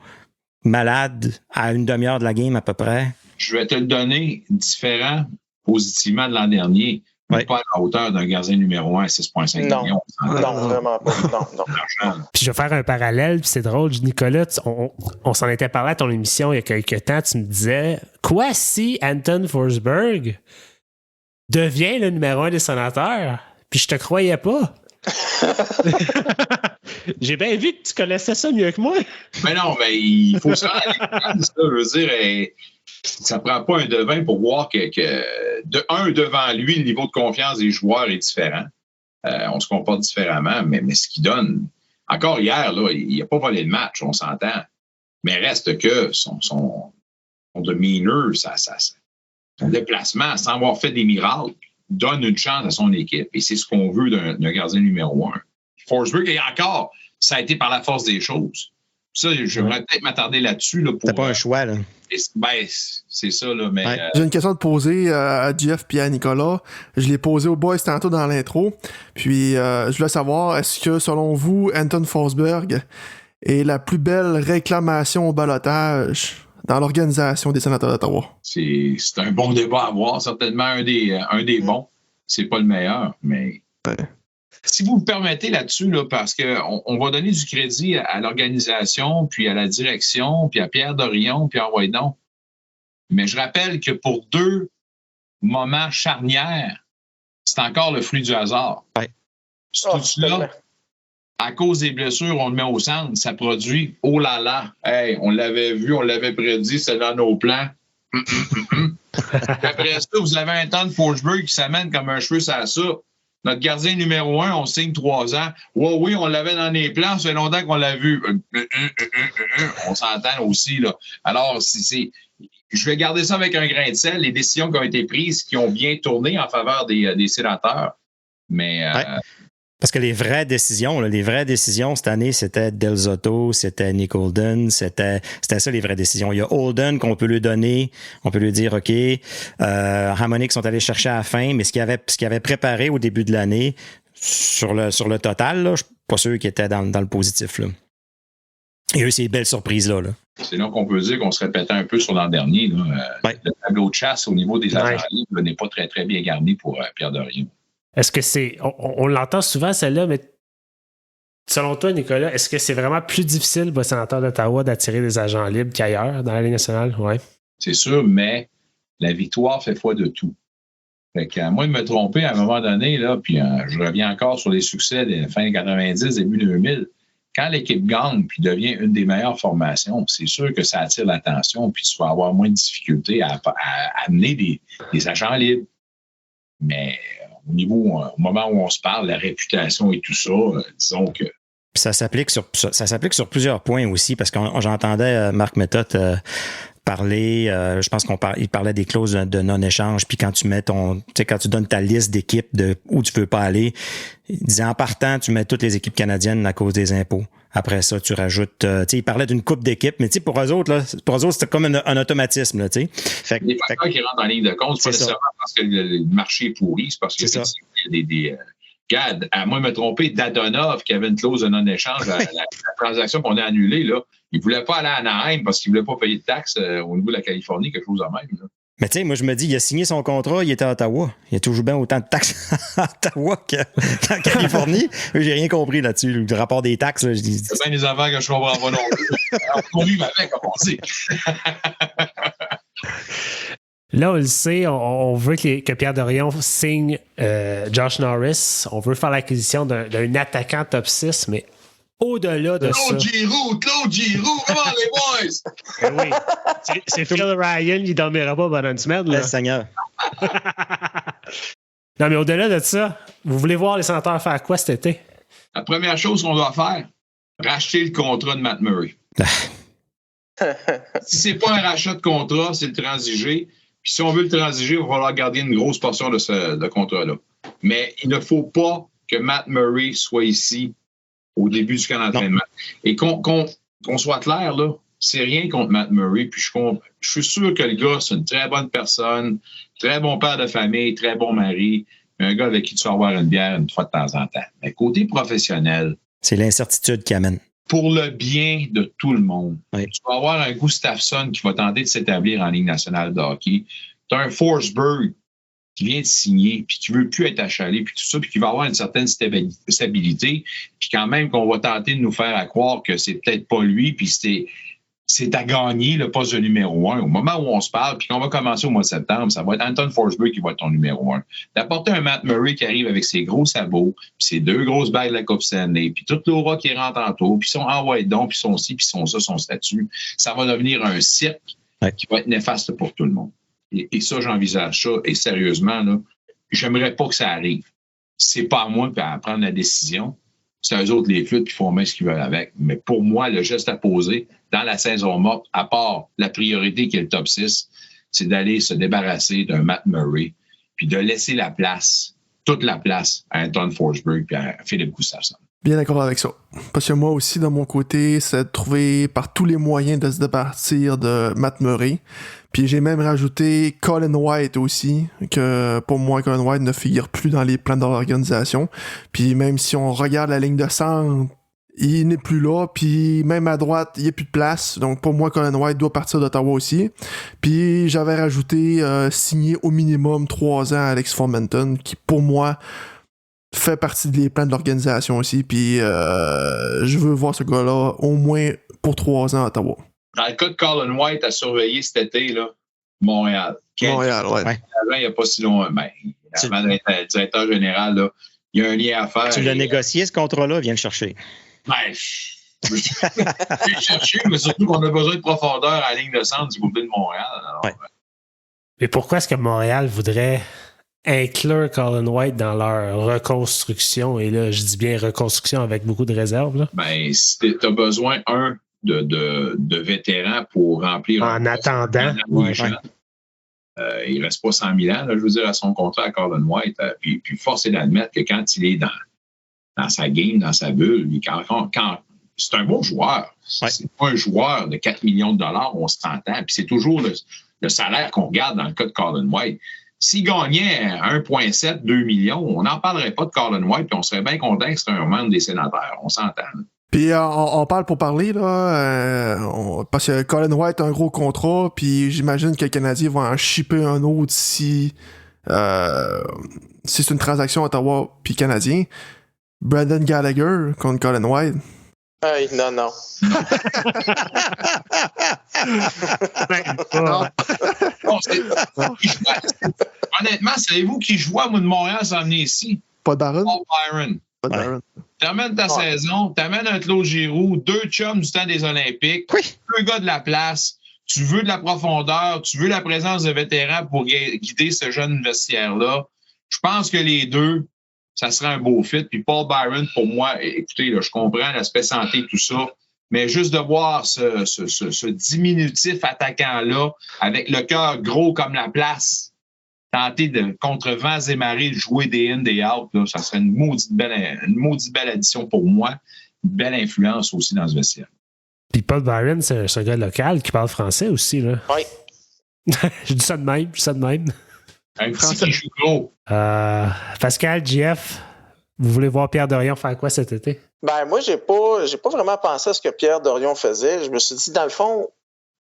malade à une demi-heure de la game à peu près. Je vais te le donner différent positivement de l'an dernier. Ouais. Pas à la hauteur d'un gardien numéro 1 à 6,5 millions. Non, vraiment pas. Non. Puis je vais faire un parallèle, puis c'est drôle, Nicolas, on s'en était parlé à ton émission il y a quelques temps, tu me disais, quoi si Anton Forsberg devient le numéro 1 des Sénateurs? Puis je te croyais pas. J'ai bien vu que tu connaissais ça mieux que moi. Mais non, mais il faut ça. Je veux dire, ça ne prend pas un devin pour voir que devant lui, le niveau de confiance des joueurs est différent. On se comporte différemment, mais ce qu'il donne, encore hier, là, il n'a pas volé le match, on s'entend. Mais reste que son demeanor, son déplacement, sans avoir fait des miracles, donne une chance à son équipe. Et c'est ce qu'on veut d'un gardien numéro 1. Forsberg, et encore, ça a été par la force des choses. Ça, j'aimerais peut-être m'attarder là-dessus. Là, t'as pas un choix, là. C'est ça, là, mais... Ouais. J'ai une question à te poser à Jeff et à Nicolas. Je l'ai posée aux boys tantôt dans l'intro. Puis, je voulais savoir, est-ce que, selon vous, Anton Forsberg est la plus belle réclamation au ballottage dans l'organisation des Sénateurs d'Ottawa? C'est un bon débat à avoir, certainement un des bons. C'est pas le meilleur, mais... Ouais. Si vous me permettez là-dessus, là, parce qu'on va donner du crédit à l'organisation, puis à la direction, puis à Pierre Dorion, puis à Waydon. Mais je rappelle que pour 2 moments charnières, c'est encore le fruit du hasard. Ouais. Tout à cause des blessures, on le met au centre, ça produit « Oh là là! Hey, on l'avait vu, on l'avait prédit, c'est dans nos plans. » Après ça, vous avez un temps de Forsberg qui s'amène comme un cheveu sur la soupe. Notre gardien numéro 1, on signe 3 ans. Oui, on l'avait dans les plans, ça fait longtemps qu'on l'a vu. On s'entend aussi, là. Alors, je vais garder ça avec un grain de sel, les décisions qui ont été prises, qui ont bien tourné en faveur des sénateurs. Mais... Parce que les vraies décisions cette année, c'était Del Zotto, c'était Nick Holden, c'était ça les vraies décisions. Il y a Holden qu'on peut lui donner, on peut lui dire OK, Hamonic sont allés chercher à la fin, mais ce qu'il avait préparé au début de l'année sur le total, là, je suis pas sûr qu'il était dans le positif là. Et eux, ces belles surprises là. C'est là qu'on peut dire qu'on se répétait un peu sur l'an dernier. Là. Le tableau de chasse au niveau des agents libres n'est pas très très bien garni pour Pierre Dorion. Est-ce que c'est... On l'entend souvent, celle-là, mais selon toi, Nicolas, est-ce que c'est vraiment plus difficile pour le sénateur d'Ottawa d'attirer des agents libres qu'ailleurs dans la Ligue nationale? Ouais. C'est sûr, mais la victoire fait foi de tout. Fait qu'à moins de me tromper, à un moment donné, là, puis je reviens encore sur les succès des fin 90, début 2000, quand l'équipe gagne puis devient une des meilleures formations, c'est sûr que ça attire l'attention puis tu vas avoir moins de difficultés à amener des agents libres. Mais... au moment où on se parle, la réputation et tout ça, disons que... Ça s'applique sur plusieurs points aussi, parce que j'entendais Marc Méthode parler, je pense qu'il parlait des clauses de non-échange, puis quand tu mets quand tu donnes ta liste d'équipes de où tu veux pas aller, il disait en partant, tu mets toutes les équipes canadiennes à cause des impôts. Après ça, tu rajoutes, il parlait d'une coupe d'équipes, mais pour eux autres, c'était comme un automatisme, là, tu sais. Les facteurs qui rentrent en ligne de compte, c'est pas nécessairement parce que le marché est pourri, c'est parce qu'il y a des Gad, à moi de me tromper, Dadonov, qui avait une clause de non-échange, la transaction qu'on a annulée, là, il ne voulait pas aller à Anaheim parce qu'il ne voulait pas payer de taxes au niveau de la Californie, quelque chose de même. Là. Mais tu sais, moi, je me dis, il a signé son contrat, il était à Ottawa. Il a toujours bien autant de taxes à Ottawa qu'en Californie. J'ai rien compris là-dessus. Le rapport des taxes, là, je dis. C'est bien des affaires que je comprends pas non plus. Alors, pour lui, m'avait commencé. Là, on le sait, on veut que Pierre Dorion signe Josh Norris. On veut faire l'acquisition d'un attaquant top 6, mais au-delà de ça... Claude Giroux, comment les boys? Oui, c'est Phil Ryan, il ne dormira pas pendant une semaine. Là. Seigneur. Non, mais au-delà de ça, vous voulez voir les sénateurs faire quoi cet été? La première chose qu'on doit faire, racheter le contrat de Matt Murray. Si c'est pas un rachat de contrat, c'est le transiger. Puis si on veut le transiger, il va falloir garder une grosse portion de ce contrat-là. Mais il ne faut pas que Matt Murray soit ici au début du camp d'entraînement. Et qu'on soit clair, là, c'est rien contre Matt Murray. Puis je suis sûr que le gars, c'est une très bonne personne, très bon père de famille, très bon mari, un gars avec qui tu vas avoir une bière une fois de temps en temps. Mais côté professionnel... c'est l'incertitude qui amène. Pour le bien de tout le monde. Oui. Tu vas avoir un Gustafsson qui va tenter de s'établir en Ligue nationale de hockey. Tu as un Forsberg qui vient de signer, puis qui ne veut plus être achalé, puis tout ça, puis qui va avoir une certaine stabilité, puis quand même qu'on va tenter de nous faire croire que c'est peut-être pas lui, puis c'est à gagner le poste de numéro 1. Au moment où on se parle, puis qu'on va commencer au mois de septembre, ça va être Anton Forsberg qui va être ton numéro 1. D'apporter un Matt Murray qui arrive avec ses gros sabots, puis ses 2 grosses bagues de la Coupe Stanley, puis toute l'aura qui rentre en tour, puis son envoyé donc, puis son ci, puis son ça, son statut, ça va devenir un cirque qui va être néfaste pour tout le monde. Et ça, j'envisage ça. Et sérieusement, là, j'aimerais pas que ça arrive. C'est pas à moi à prendre la décision. C'est eux autres les flûtes qui font bien ce qu'ils veulent avec. Mais pour moi, le geste à poser dans la saison morte, à part la priorité qui est le top 6, c'est d'aller se débarrasser d'un Matt Murray puis de laisser la place, toute la place à Anton Forsberg puis à Philippe Gustafsson. Bien d'accord avec ça. Parce que moi aussi, de mon côté, c'est de trouver par tous les moyens de se départir de Matt Murray. Puis j'ai même rajouté Colin White aussi, que pour moi, Colin White ne figure plus dans les plans de l'organisation. Puis même si on regarde la ligne de centre, il n'est plus là, puis même à droite, il n'y a plus de place. Donc pour moi, Colin White doit partir d'Ottawa aussi. Puis j'avais rajouté signer au minimum 3 ans à Alex Formenton, qui pour moi fait partie des plans de l'organisation aussi. Puis je veux voir ce gars-là au moins pour 3 ans à Ottawa. Dans le cas de Colin White à surveiller cet été, là, Montréal. Montréal, ouais. Avant, il n'y a pas si longtemps. Avant d'être directeur général, là, il y a un lien à faire. Tu l'as négocié, ce contrat-là, viens le chercher. Je vais chercher, mais surtout qu'on a besoin de profondeur à la ligne de centre du côté de Montréal. Alors, Mais pourquoi est-ce que Montréal voudrait inclure Colin White dans leur reconstruction? Et là, je dis bien reconstruction avec beaucoup de réserves. Là. Si tu as besoin, de vétérans pour remplir... En attendant. Il ne reste pas 100 000 ans, là, je veux dire, à son contrat à Colin White. Puis force est d'admettre que quand il est dans sa game, dans sa bulle, quand c'est un bon joueur. Ouais. C'est pas un joueur de 4 millions de dollars, on s'entend. Puis c'est toujours le salaire qu'on regarde dans le cas de Colin White. S'il gagnait 1,7, 2 millions, on n'en parlerait pas de Colin White, puis on serait bien content que c'est un membre des sénateurs. On s'entend. Puis on parle pour parler, là, parce que Colin White a un gros contrat, puis j'imagine que les Canadiens vont en shipper un autre si c'est une transaction Ottawa puis Canadien. Brendan Gallagher contre Colin White. Non. Non. Honnêtement, savez-vous qui joue à Montréal s'en venir ici? Pas Darren? Paul Byron. Pas Darren. T'amènes ta saison, t'amènes un Claude Giroux, 2 chums du temps des Olympiques, 2 gars de la place, tu veux de la profondeur, tu veux la présence de vétérans pour guider ce jeune vestiaire-là. Je pense que les deux, ça serait un beau fit. Puis Paul Byron, pour moi, écoutez, là, je comprends l'aspect santé, tout ça, mais juste de voir ce diminutif attaquant-là, avec le cœur gros comme la place, tenter de, contre vents et marées, de jouer des in, des out, là, ça serait une maudite belle addition pour moi, une belle influence aussi dans ce vestiaire. Puis Paul Byron, c'est un gars local qui parle français aussi. Là. Oui. Je dis ça de même. Un petit qui joue gros. Pascal, JF, vous voulez voir Pierre Dorion faire quoi cet été? Moi, j'ai pas vraiment pensé à ce que Pierre Dorion faisait. Je me suis dit, dans le fond,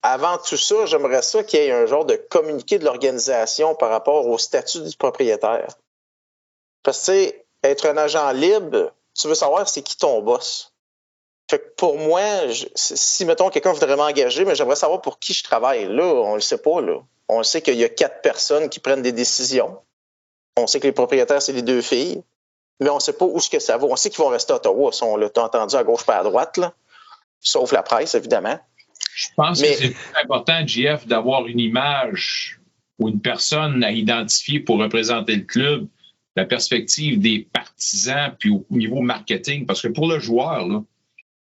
avant tout ça, j'aimerais ça qu'il y ait un genre de communiqué de l'organisation par rapport au statut du propriétaire. Parce que, tu sais, être un agent libre, tu veux savoir c'est qui ton boss. Fait que pour moi, si, mettons, quelqu'un voudrait m'engager, mais j'aimerais savoir pour qui je travaille. Là, on le sait pas, là. On sait qu'il y a 4 personnes qui prennent des décisions. On sait que les propriétaires, c'est les 2 filles. Mais on ne sait pas où est-ce que ça va. On sait qu'ils vont rester à Ottawa. On l'a entendu à gauche pas à droite, là. Sauf la presse, évidemment. Je pense que c'est important, JF, d'avoir une image ou une personne à identifier pour représenter le club, la perspective des partisans, puis au niveau marketing. Parce que pour le joueur, là,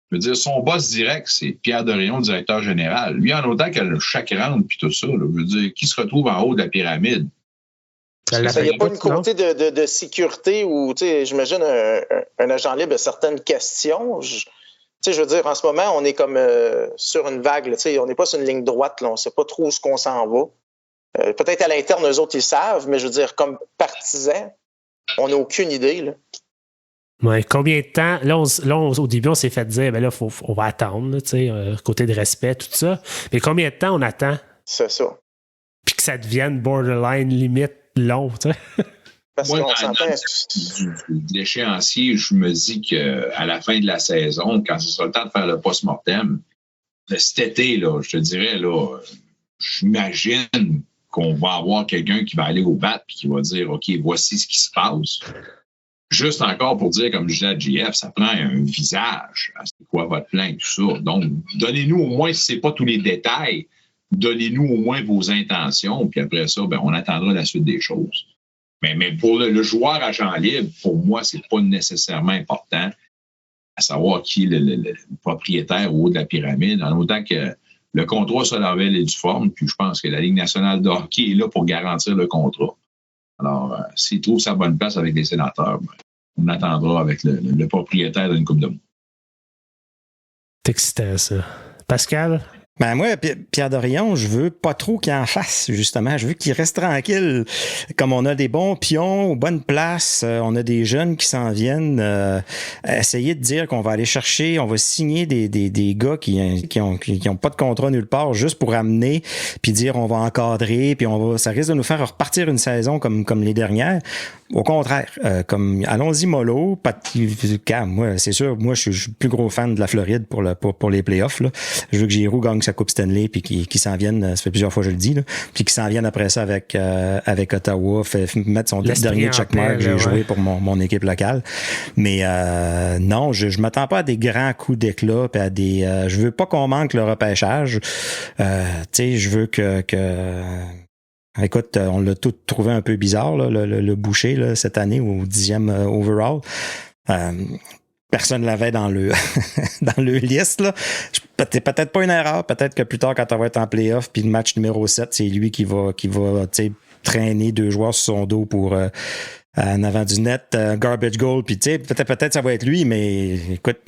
je veux dire, son boss direct, c'est Pierre Dorion, directeur général. Lui, en autant que le chèque rentre, puis tout ça, là, je veux dire, qui se retrouve en haut de la pyramide? Il n'y a pas une côté de sécurité où, tu sais, j'imagine un agent libre a certaines questions. Je veux dire, en ce moment, on est comme sur une vague. Là, on n'est pas sur une ligne droite. Là, on ne sait pas trop où on s'en va. Peut-être à l'interne, eux autres, ils savent, mais je veux dire, comme partisans, on n'a aucune idée. Là. Ouais, combien de temps? Là, au début, on s'est fait dire, ben là, on va attendre, côté de respect, tout ça. Mais combien de temps on attend? C'est ça. Puis que ça devienne borderline, limite, long, tu sais. Parce moi, qu'on s'entend. De l'échéancier, je me dis qu'à la fin de la saison, quand ce sera le temps de faire le post-mortem, cet été, là, je te dirais, là, j'imagine qu'on va avoir quelqu'un qui va aller au bat et qui va dire, OK, voici ce qui se passe. Juste encore pour dire, comme je disais à JF, ça prend un visage. C'est quoi votre plan et tout ça. Donc, donnez-nous au moins, si ce n'est pas tous les détails, donnez-nous au moins vos intentions. Puis après ça, ben, on attendra la suite des choses. Mais pour le joueur agent libre, pour moi, c'est pas nécessairement important à savoir qui est le propriétaire au haut de la pyramide, en autant que le contrat soit dans la belle et due forme. Puis je pense que la Ligue nationale de hockey est là pour garantir le contrat. Alors, s'il trouve sa bonne place avec les sénateurs, ben, on attendra avec le propriétaire d'une coupe de mois. C'est excitant, ça. Pascal? Ben moi, Pierre Dorion, je veux pas trop qu'il en fasse, justement. Je veux qu'il reste tranquille. Comme on a des bons pions aux bonnes places, on a des jeunes qui s'en viennent, essayer de dire qu'on va aller chercher, on va signer des gars qui ont pas de contrat nulle part juste pour amener, puis dire on va encadrer, puis ça risque de nous faire repartir une saison comme les dernières. Au contraire, allons-y mollo, moi, c'est sûr, moi je suis le plus gros fan de la Floride pour les playoffs, là. Je veux que Giroux gagne sa Coupe Stanley puis qu'il s'en vienne, ça fait plusieurs fois que je le dis, là, puis qu'il s'en vienne après ça avec Ottawa, mettre son dernier checkmark que j'ai joué pour mon équipe locale. Mais non, je m'attends pas à des grands coups d'éclat, puis à des je veux pas qu'on manque le repêchage. Tu sais, je veux que écoute, on l'a tout trouvé un peu bizarre, là, le boucher là, cette année au 10e overall. Personne l'avait dans le liste. Là. Peut-être pas une erreur. Peut-être que plus tard, quand on va être en playoff, puis le match numéro 7, c'est lui qui va traîner 2 joueurs sur son dos pour en avant du net, garbage goal. Puis peut-être ça va être lui, mais écoute.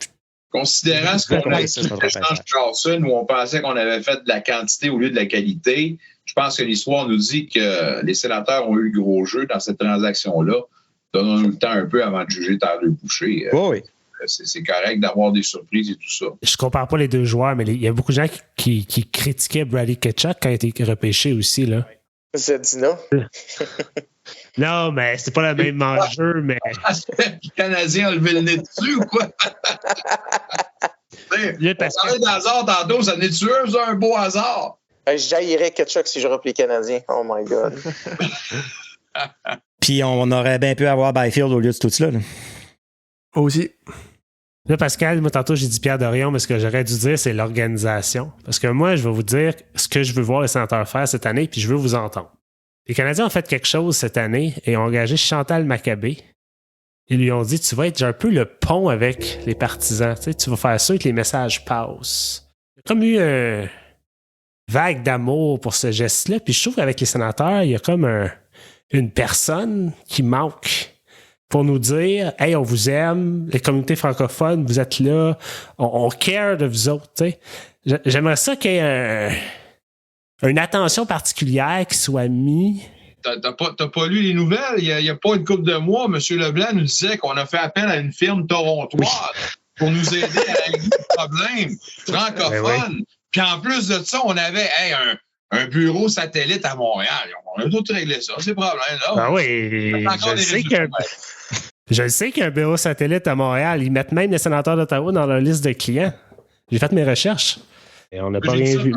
Considérant ce qu'on a écrit l'échange Charleston, où on pensait qu'on avait fait de la quantité au lieu de la qualité, je pense que l'histoire nous dit que les Sénateurs ont eu le gros jeu dans cette transaction-là. Donnons-nous le temps un peu avant de juger Tyler Boucher. Oui. C'est correct d'avoir des surprises et tout ça. Je compare pas les deux joueurs, mais il y a beaucoup de gens qui critiquaient Brady Tkachuk quand il a été repêché aussi, là. Zadina. Non, mais c'est pas le même enjeu, mais... Le Canadien a levé le nez dessus ou quoi? On parlait d'hasard tantôt, ça n'est-tu un beau hasard? J'haïrais Tkachuk si je replie les Canadiens. Oh my God. Puis on aurait bien pu avoir Byfield au lieu de tout cela. Là. Aussi. Là, Pascal, moi, tantôt, j'ai dit Pierre Dorion, mais ce que j'aurais dû dire, c'est l'organisation. Parce que moi, je vais vous dire ce que je veux voir les Sénateurs faire cette année, puis je veux vous entendre. Les Canadiens ont fait quelque chose cette année et ont engagé Chantal Maccabé. Ils lui ont dit, tu vas être un peu le pont avec les partisans. Tu vas faire ça et que les messages passent. Il y a comme eu une vague d'amour pour ce geste-là. Puis je trouve qu'avec les Sénateurs, il y a comme une personne qui manque pour nous dire « Hey, on vous aime, les communautés francophones, vous êtes là, on care de vous autres. » J'aimerais ça qu'il y ait une attention particulière qui soit mise. T'as pas lu les nouvelles? Il y a pas une couple de mois, M. Leblanc nous disait qu'on a fait appel à une firme torontoise pour nous aider à régler le problème francophone. Puis en plus de ça, on avait un bureau satellite à Montréal. On a tout réglé ça, ces problèmes-là. Ben oui, je sais qu'il y a un bureau satellite à Montréal. Ils mettent même les Sénateurs d'Ottawa dans leur liste de clients. J'ai fait mes recherches. Et on n'a pas rien vu.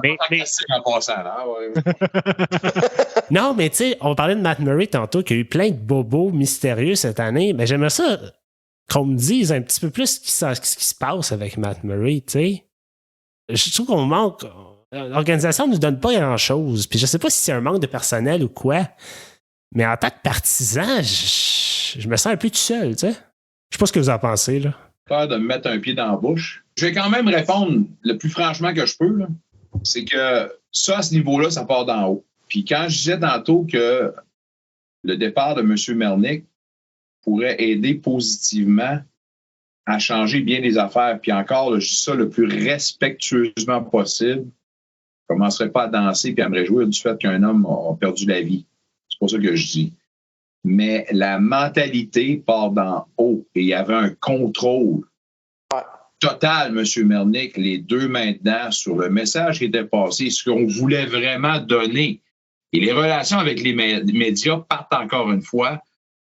Non, mais tu sais, on parlait de Matt Murray tantôt, qui a eu plein de bobos mystérieux cette année. Mais j'aimerais ça qu'on me dise un petit peu plus ce qui se passe avec Matt Murray, tu sais. Je trouve qu'on manque... L'organisation ne nous donne pas grand-chose. Puis je sais pas si c'est un manque de personnel ou quoi, mais en tant que partisan, je me sens un peu tout seul, tu sais. Je sais pas ce que vous en pensez, là. Peur de me mettre un pied dans la bouche. Je vais quand même répondre le plus franchement que je peux, là. C'est que ça, à ce niveau-là, ça part d'en haut. Puis quand je disais tantôt que le départ de M. Melnyk pourrait aider positivement à changer bien les affaires, puis encore, là, je dis ça le plus respectueusement possible, je ne commencerai pas à danser puis à me réjouir du fait qu'un homme a perdu la vie. C'est pas ça que je dis. Mais la mentalité part d'en haut et il y avait un contrôle total, M. Melnyk, les deux mains dedans sur le message qui était passé, ce qu'on voulait vraiment donner. Et les relations avec les médias partent encore une fois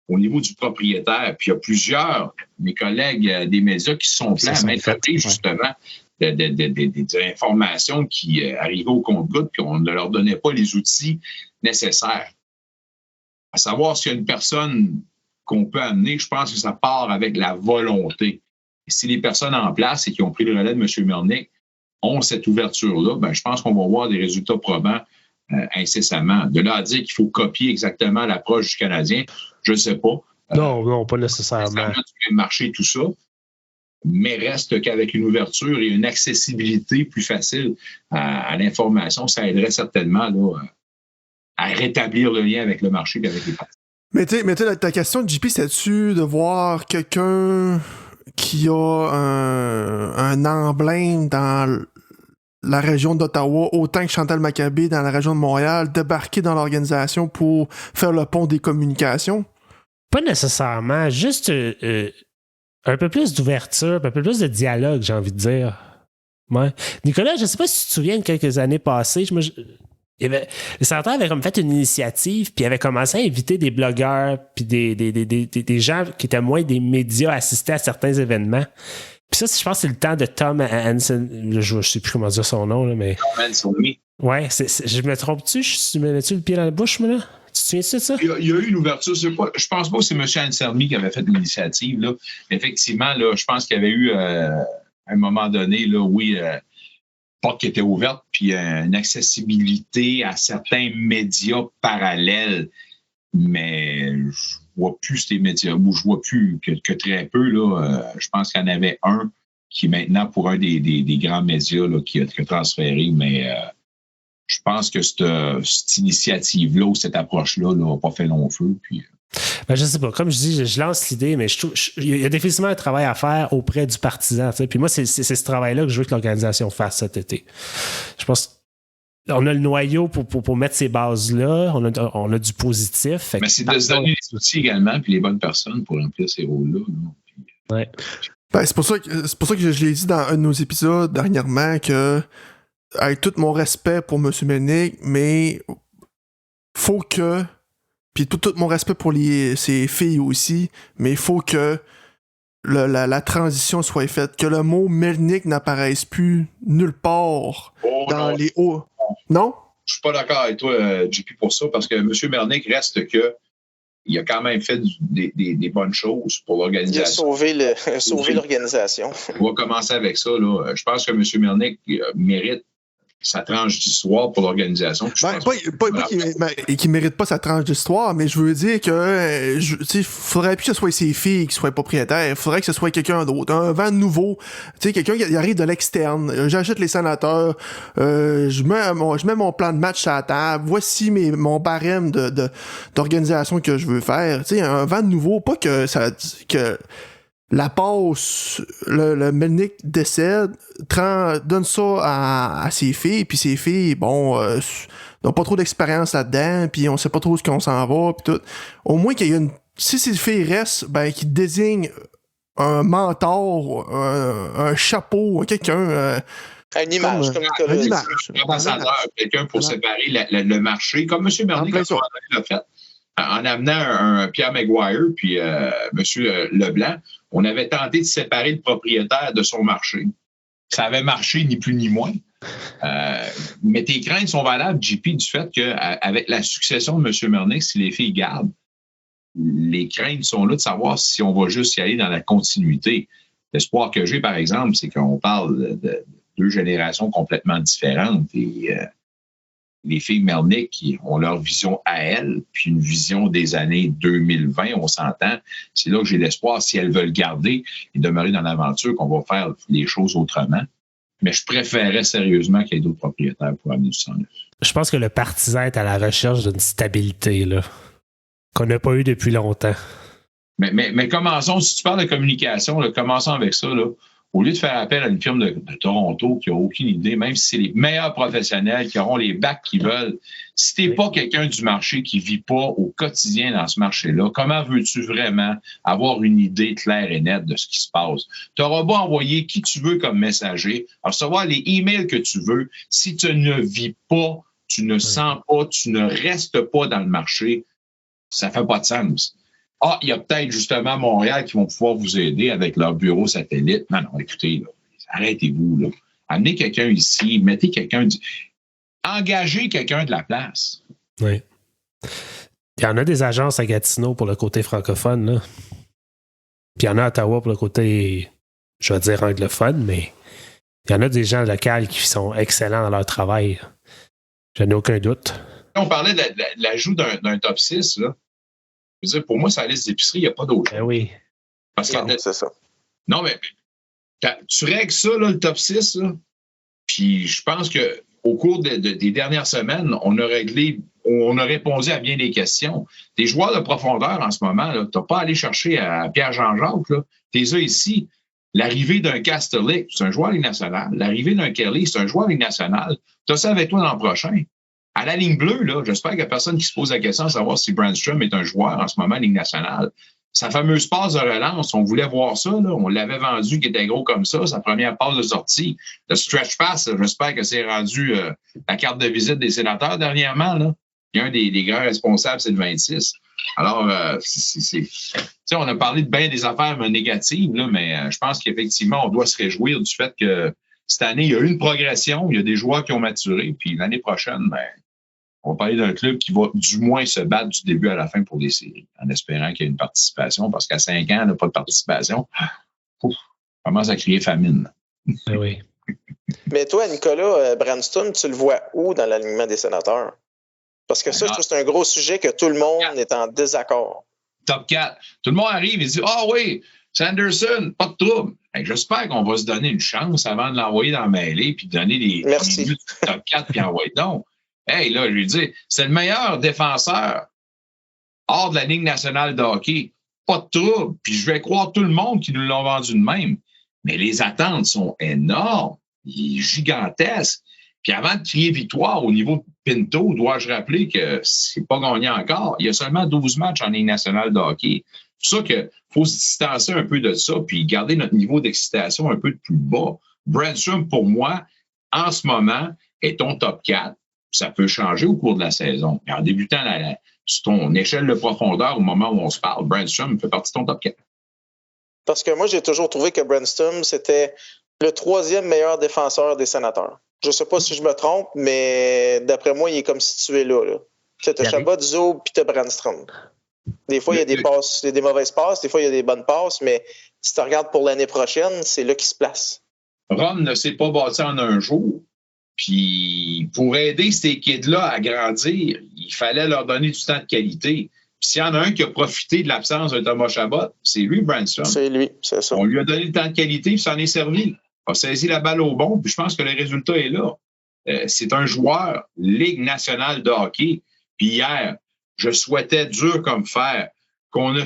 au niveau du propriétaire. Puis il y a plusieurs, mes collègues des médias qui sont prêts à m'interroger justement des informations qui arrivaient au compte-gouttes puis on ne leur donnait pas les outils nécessaires. À savoir s'il y a une personne qu'on peut amener, je pense que ça part avec la volonté. Et si les personnes en place et qui ont pris le relais de M. Melnyk ont cette ouverture-là, ben, je pense qu'on va voir des résultats probants incessamment. De là à dire qu'il faut copier exactement l'approche du Canadien, je ne sais pas. Non, pas nécessairement. Du marché, tout ça. Mais reste qu'avec une ouverture et une accessibilité plus facile à l'information, ça aiderait certainement là, à rétablir le lien avec le marché et avec les parties. Mais tu sais, ta question, JP, c'est-tu de voir quelqu'un qui a un emblème dans la région d'Ottawa, autant que Chantal Maccabé dans la région de Montréal, débarquer dans l'organisation pour faire le pont des communications? Pas nécessairement, juste un peu plus d'ouverture, un peu plus de dialogue, j'ai envie de dire. Ouais. Nicolas, je ne sais pas si tu te souviens de quelques années passées, le sénateur avait comme fait une initiative, puis il avait commencé à inviter des blogueurs, puis des gens qui étaient moins des médias à assister à certains événements. Puis ça, je pense que c'est le temps de Tom Hansen. Je ne sais plus comment dire son nom, là, mais. Tom Hansen, oui. Ouais, je me trompe-tu? Je me mets-tu le pied dans la bouche, moi, là? Tu te souviens de ça? Il y a eu une ouverture. Je pense pas que c'est M. Anselmi qui avait fait l'initiative. Là. Effectivement, là, je pense qu'il y avait eu, à un moment donné, là, oui, porte qui était ouverte, puis une accessibilité à certains médias parallèles. Mais je vois plus ces médias, ou je vois plus que très peu. Là, je pense qu'il y en avait un qui est maintenant pour un des grands médias là, qui a transféré, mais je pense que cette initiative-là ou cette approche-là n'a pas fait long feu. Puis, ben, je sais pas. Comme je dis, je lance l'idée, mais il y a définitivement un travail à faire auprès du partisan. T'sais. Puis moi, c'est ce travail-là que je veux que l'organisation fasse cet été. Je pense on a le noyau pour mettre ces bases-là. On a du positif. Mais c'est de se donner les outils également puis les bonnes personnes pour remplir ces rôles-là. Ouais. Ben, c'est pour ça que je l'ai dit dans un de nos épisodes dernièrement que, avec tout mon respect pour M. Melnick, mais faut que, puis tout mon respect pour ses filles aussi, mais il faut que la transition soit faite, que le mot Melnick n'apparaisse plus nulle part dans les hauts. Non? Je suis pas d'accord avec toi, JP, pour ça, parce que M. Melnick reste que il a quand même fait des bonnes choses pour l'organisation. Il a sauvé l'organisation. On va commencer avec ça. Là. Je pense que M. Melnick mérite sa tranche d'histoire pour l'organisation. Pas qu'il mérite pas sa tranche d'histoire, mais je veux dire que faudrait plus que ce soit ses filles qui soient propriétaires. Il faudrait que ce soit quelqu'un d'autre. Un vent nouveau. Quelqu'un qui arrive de l'externe. J'achète les sénateurs. Je mets mon plan de match à la table. Voici mon barème d'organisation que je veux faire. Un vent nouveau. Pas que la passe, le Melnick décède, donne ça à ses filles, puis ses filles, n'ont pas trop d'expérience là-dedans, puis on sait pas trop ce qu'on s'en va, puis tout. Au moins qu'il y ait si ces filles restent, qu'ils désignent un mentor, un chapeau, quelqu'un... une image, comme Nicolas. Une image. Un ambassadeur, quelqu'un pour séparer le marché, comme M. Melnick l'a fait. En amenant un Pierre Maguire puis M. Leblanc, on avait tenté de séparer le propriétaire de son marché. Ça avait marché, ni plus ni moins. Mais tes craintes sont valables, JP, du fait qu'avec la succession de M. Melnick, si les filles gardent, les craintes sont là de savoir si on va juste y aller dans la continuité. L'espoir que j'ai, par exemple, c'est qu'on parle de deux générations complètement différentes et les filles Melnick qui ont leur vision à elles, puis une vision des années 2020, on s'entend. C'est là que j'ai l'espoir, si elles veulent garder et demeurer dans l'aventure, qu'on va faire les choses autrement. Mais je préférerais sérieusement qu'il y ait d'autres propriétaires pour amener du sang neuf. Je pense que le partisan est à la recherche d'une stabilité là, qu'on n'a pas eu depuis longtemps. Mais commençons, si tu parles de communication, là, commençons avec ça. Là. Au lieu de faire appel à une firme de Toronto qui n'a aucune idée, même si c'est les meilleurs professionnels qui auront les bacs qu'ils veulent, si tu n'es pas quelqu'un du marché qui ne vit pas au quotidien dans ce marché-là, comment veux-tu vraiment avoir une idée claire et nette de ce qui se passe? Tu auras beau envoyer qui tu veux comme messager, recevoir les emails que tu veux. Si tu ne vis pas, tu ne sens pas, tu ne restes pas dans le marché, ça ne fait pas de sens. Ah, il y a peut-être justement Montréal qui vont pouvoir vous aider avec leur bureau satellite. Non, écoutez, là, arrêtez-vous. Là. Amenez quelqu'un ici, mettez quelqu'un... Engagez quelqu'un de la place. Oui. Il y en a des agences à Gatineau pour le côté francophone, là. Puis il y en a à Ottawa pour le côté, je vais dire anglophone, mais il y en a des gens locaux qui sont excellents dans leur travail. Je n'ai aucun doute. On parlait de l'ajout d'un top 6, là. Je veux dire, pour moi, sur la liste d'épicerie, il n'y a pas d'autre. Ben oui. Parce non, c'est ça. Non, mais tu règles ça, là, le top 6, là, puis je pense qu'au cours des dernières semaines, on a répondu à bien des questions. Des joueurs de profondeur en ce moment, tu n'as pas à aller chercher à Pierre Jean-Jacques, tu les as ici. L'arrivée d'un Kastelik, c'est un joueur Ligue nationale. L'arrivée d'un Kelly, c'est un joueur Ligue nationale. Tu as ça avec toi l'an prochain. À la ligne bleue, là, j'espère qu'il n'y a personne qui se pose la question de savoir si Brandstrom est un joueur en ce moment Ligue nationale. Sa fameuse passe de relance, on voulait voir ça. Là. On l'avait vendu qui était gros comme ça, sa première passe de sortie. Le stretch pass, j'espère que c'est rendu la carte de visite des sénateurs dernièrement. Là. Il y a un des grands responsables, c'est le 26. Alors, on a parlé de bien des affaires négatives, là, mais je pense qu'effectivement, on doit se réjouir du fait que cette année, il y a eu une progression, il y a des joueurs qui ont maturé, puis l'année prochaine, on va parler d'un club qui va du moins se battre du début à la fin pour les séries, en espérant qu'il y ait une participation, parce qu'à 5 ans, il n'y a pas de participation. On commence à crier famine. Oui. Mais toi, Nicolas, Brandstrom, tu le vois où dans l'alignement des sénateurs? Parce que ça, je trouve que c'est un gros sujet que tout le monde est en désaccord. Top 4. Tout le monde arrive et dit « Ah oui, Sanderson, pas de trouble. » J'espère qu'on va se donner une chance avant de l'envoyer dans la mêlée puis de donner les minutes top 4 puis envoyer donc. Hey, là, je lui dis, c'est le meilleur défenseur hors de la Ligue nationale de hockey. Pas de trouble. Puis je vais croire tout le monde qui nous l'ont vendu de même. Mais les attentes sont énormes. Il est gigantesque. Puis avant de crier victoire au niveau de Pinto, dois-je rappeler que c'est pas gagné encore. Il y a seulement 12 matchs en Ligue nationale de hockey. C'est pour ça qu'il faut se distancer un peu de ça puis garder notre niveau d'excitation un peu plus bas. Brandstrom, pour moi, en ce moment, est ton top 4. Ça peut changer au cours de la saison. Et en débutant sur ton échelle de profondeur au moment où on se parle, Brandstrom fait partie de ton top 4. Parce que moi, j'ai toujours trouvé que Brandstrom, c'était le 3e meilleur défenseur des sénateurs. Je ne sais pas si je me trompe, mais d'après moi, il est comme situé là. Tu as Chabot, Zub, puis tu as Brandstrom. Des fois, il y a des passes, il y a des mauvaises passes, des fois, il y a des bonnes passes, mais si tu regardes pour l'année prochaine, c'est là qu'il se place. Rome ne s'est pas bâti en un jour. Puis, pour aider ces kids-là à grandir, il fallait leur donner du temps de qualité. Puis, s'il y en a un qui a profité de l'absence de Thomas Chabot, c'est lui, Brandstrom. C'est lui, c'est ça. On lui a donné le temps de qualité, puis ça en est servi. A saisi la balle au bon, puis je pense que le résultat est là. C'est un joueur Ligue nationale de hockey. Puis hier, je souhaitais dur comme fer qu'on ne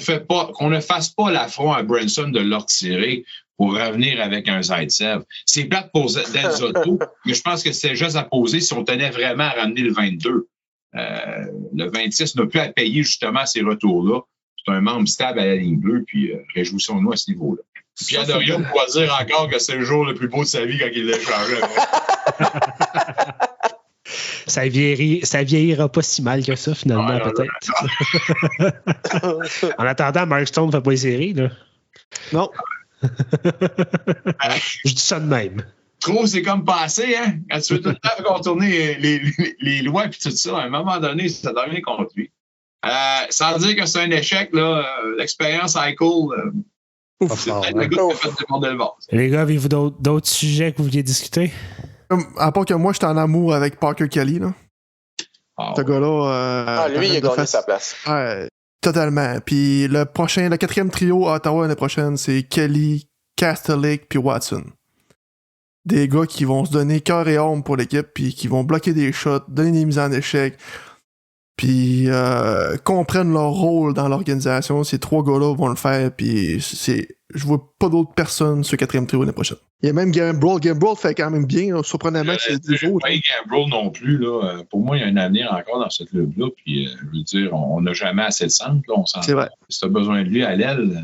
fasse pas l'affront à Brandstrom de le retirer pour revenir avec un Zaitsev. C'est plate pour Del Zotto, mais je pense que c'est juste à poser si on tenait vraiment à ramener le 22. Le 26 n'a plus à payer justement ces retours-là. C'est un membre stable à la ligne bleue, puis réjouissons-nous à ce niveau-là. Pierre Dorion pourra dire encore que c'est le jour le plus beau de sa vie quand il l'a échangé. Ça vieillira pas si mal que ça, finalement, peut-être. En attendant, Mark Stone ne fait pas les séries, là. Non. Je dis ça de même. Trop, c'est comme passé, hein? Quand tu veux tout le temps contourner les lois et tout ça, à un moment donné, ça devient contre lui. Sans dire que c'est un échec, là, l'expérience Eichel, c'est peut-être le gars qui a fait déborder le vase. Les gars, avez-vous d'autres sujets que vous vouliez discuter? À part que moi, j'étais en amour avec Parker Kelly, là. Ce gars-là... lui, il a gagné sa place. Ouais, totalement. Puis le 4e trio à Ottawa l'année prochaine, c'est Kelly, Kastelik puis Watson. Des gars qui vont se donner cœur et âme pour l'équipe, puis qui vont bloquer des shots, donner des mises en échec, puis comprennent leur rôle dans l'organisation. Ces 3 gars-là vont le faire, puis je vois pas d'autres personnes sur le 4e trio l'année prochaine. Il y a même Gambrel. Gambrel fait quand même bien, là, surprenamment. C'est des autres. Pas Gambrel non plus. Là. Pour moi, il y a un avenir encore dans ce club-là. Puis, je veux dire, on n'a jamais assez de centre. Là, c'est vrai. Si tu as besoin de lui à l'aile,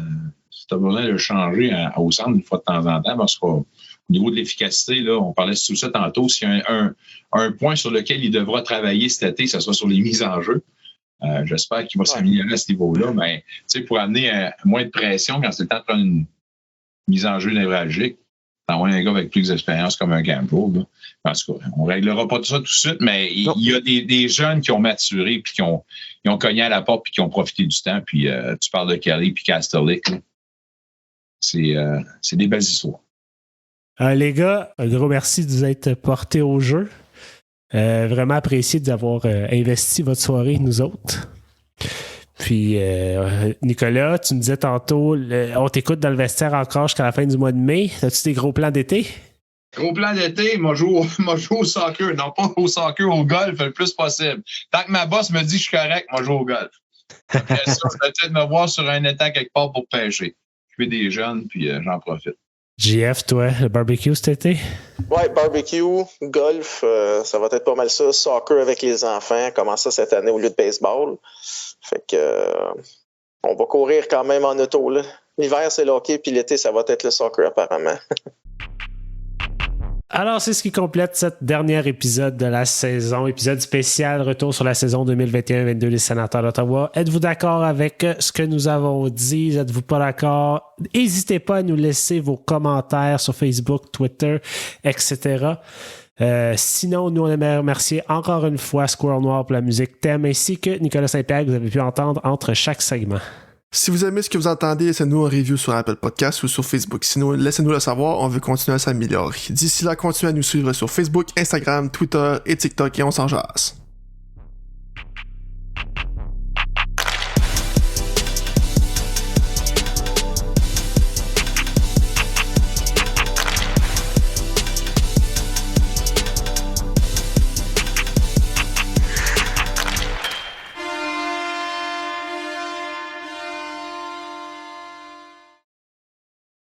si tu as besoin de le changer au centre une fois de temps en temps, parce qu'au niveau de l'efficacité, là, on parlait de tout ça tantôt, s'il y a un point sur lequel il devra travailler cet été, ce soit sur les mises en jeu. J'espère qu'il va s'améliorer à ce niveau-là. Mais pour amener moins de pression quand c'est le temps de prendre une mise en jeu névralgique, d'envoyer un gars avec plus d'expérience comme un Gamble. Parce qu'on ne réglera pas tout ça tout de suite, mais il y a des jeunes qui ont maturé puis qui ont cogné à la porte puis qui ont profité du temps. Puis tu parles de Kelly puis Kastelik. C'est des belles histoires. Les gars, un gros merci de vous être portés au jeu. Vraiment apprécié d'avoir investi votre soirée, nous autres. Puis, Nicolas, tu me disais tantôt, on t'écoute dans le vestiaire encore jusqu'à la fin du mois de mai. As-tu des gros plans d'été? Gros plan d'été, moi, je joue au soccer. Non, pas au soccer, au golf, le plus possible. Tant que ma boss me dit que je suis correct, moi, je joue au golf. Après ça, je vais peut-être me voir sur un étang quelque part pour pêcher. Je fais des jeunes, puis j'en profite. JF, toi, le barbecue cet été? Ouais, barbecue, golf, ça va être pas mal ça. Soccer avec les enfants, commence ça cette année au lieu de baseball. Fait que on va courir quand même en auto, là. L'hiver, c'est le hockey, puis l'été, ça va être le soccer apparemment. Alors, c'est ce qui complète cette dernier épisode de la saison, épisode spécial, retour sur la saison 2021-22 des Sénateurs d'Ottawa. Êtes-vous d'accord avec ce que nous avons dit? Êtes-vous pas d'accord? N'hésitez pas à nous laisser vos commentaires sur Facebook, Twitter, etc. Sinon, nous, on aimerait remercier encore une fois Squirrel Noir pour la musique thème, ainsi que Nicolas Saint-Pierre que vous avez pu entendre entre chaque segment. Si vous aimez ce que vous entendez, laissez-nous un review sur Apple Podcasts ou sur Facebook. Sinon, laissez-nous le savoir, on veut continuer à s'améliorer. D'ici là, continuez à nous suivre sur Facebook, Instagram, Twitter et TikTok et on s'en jase.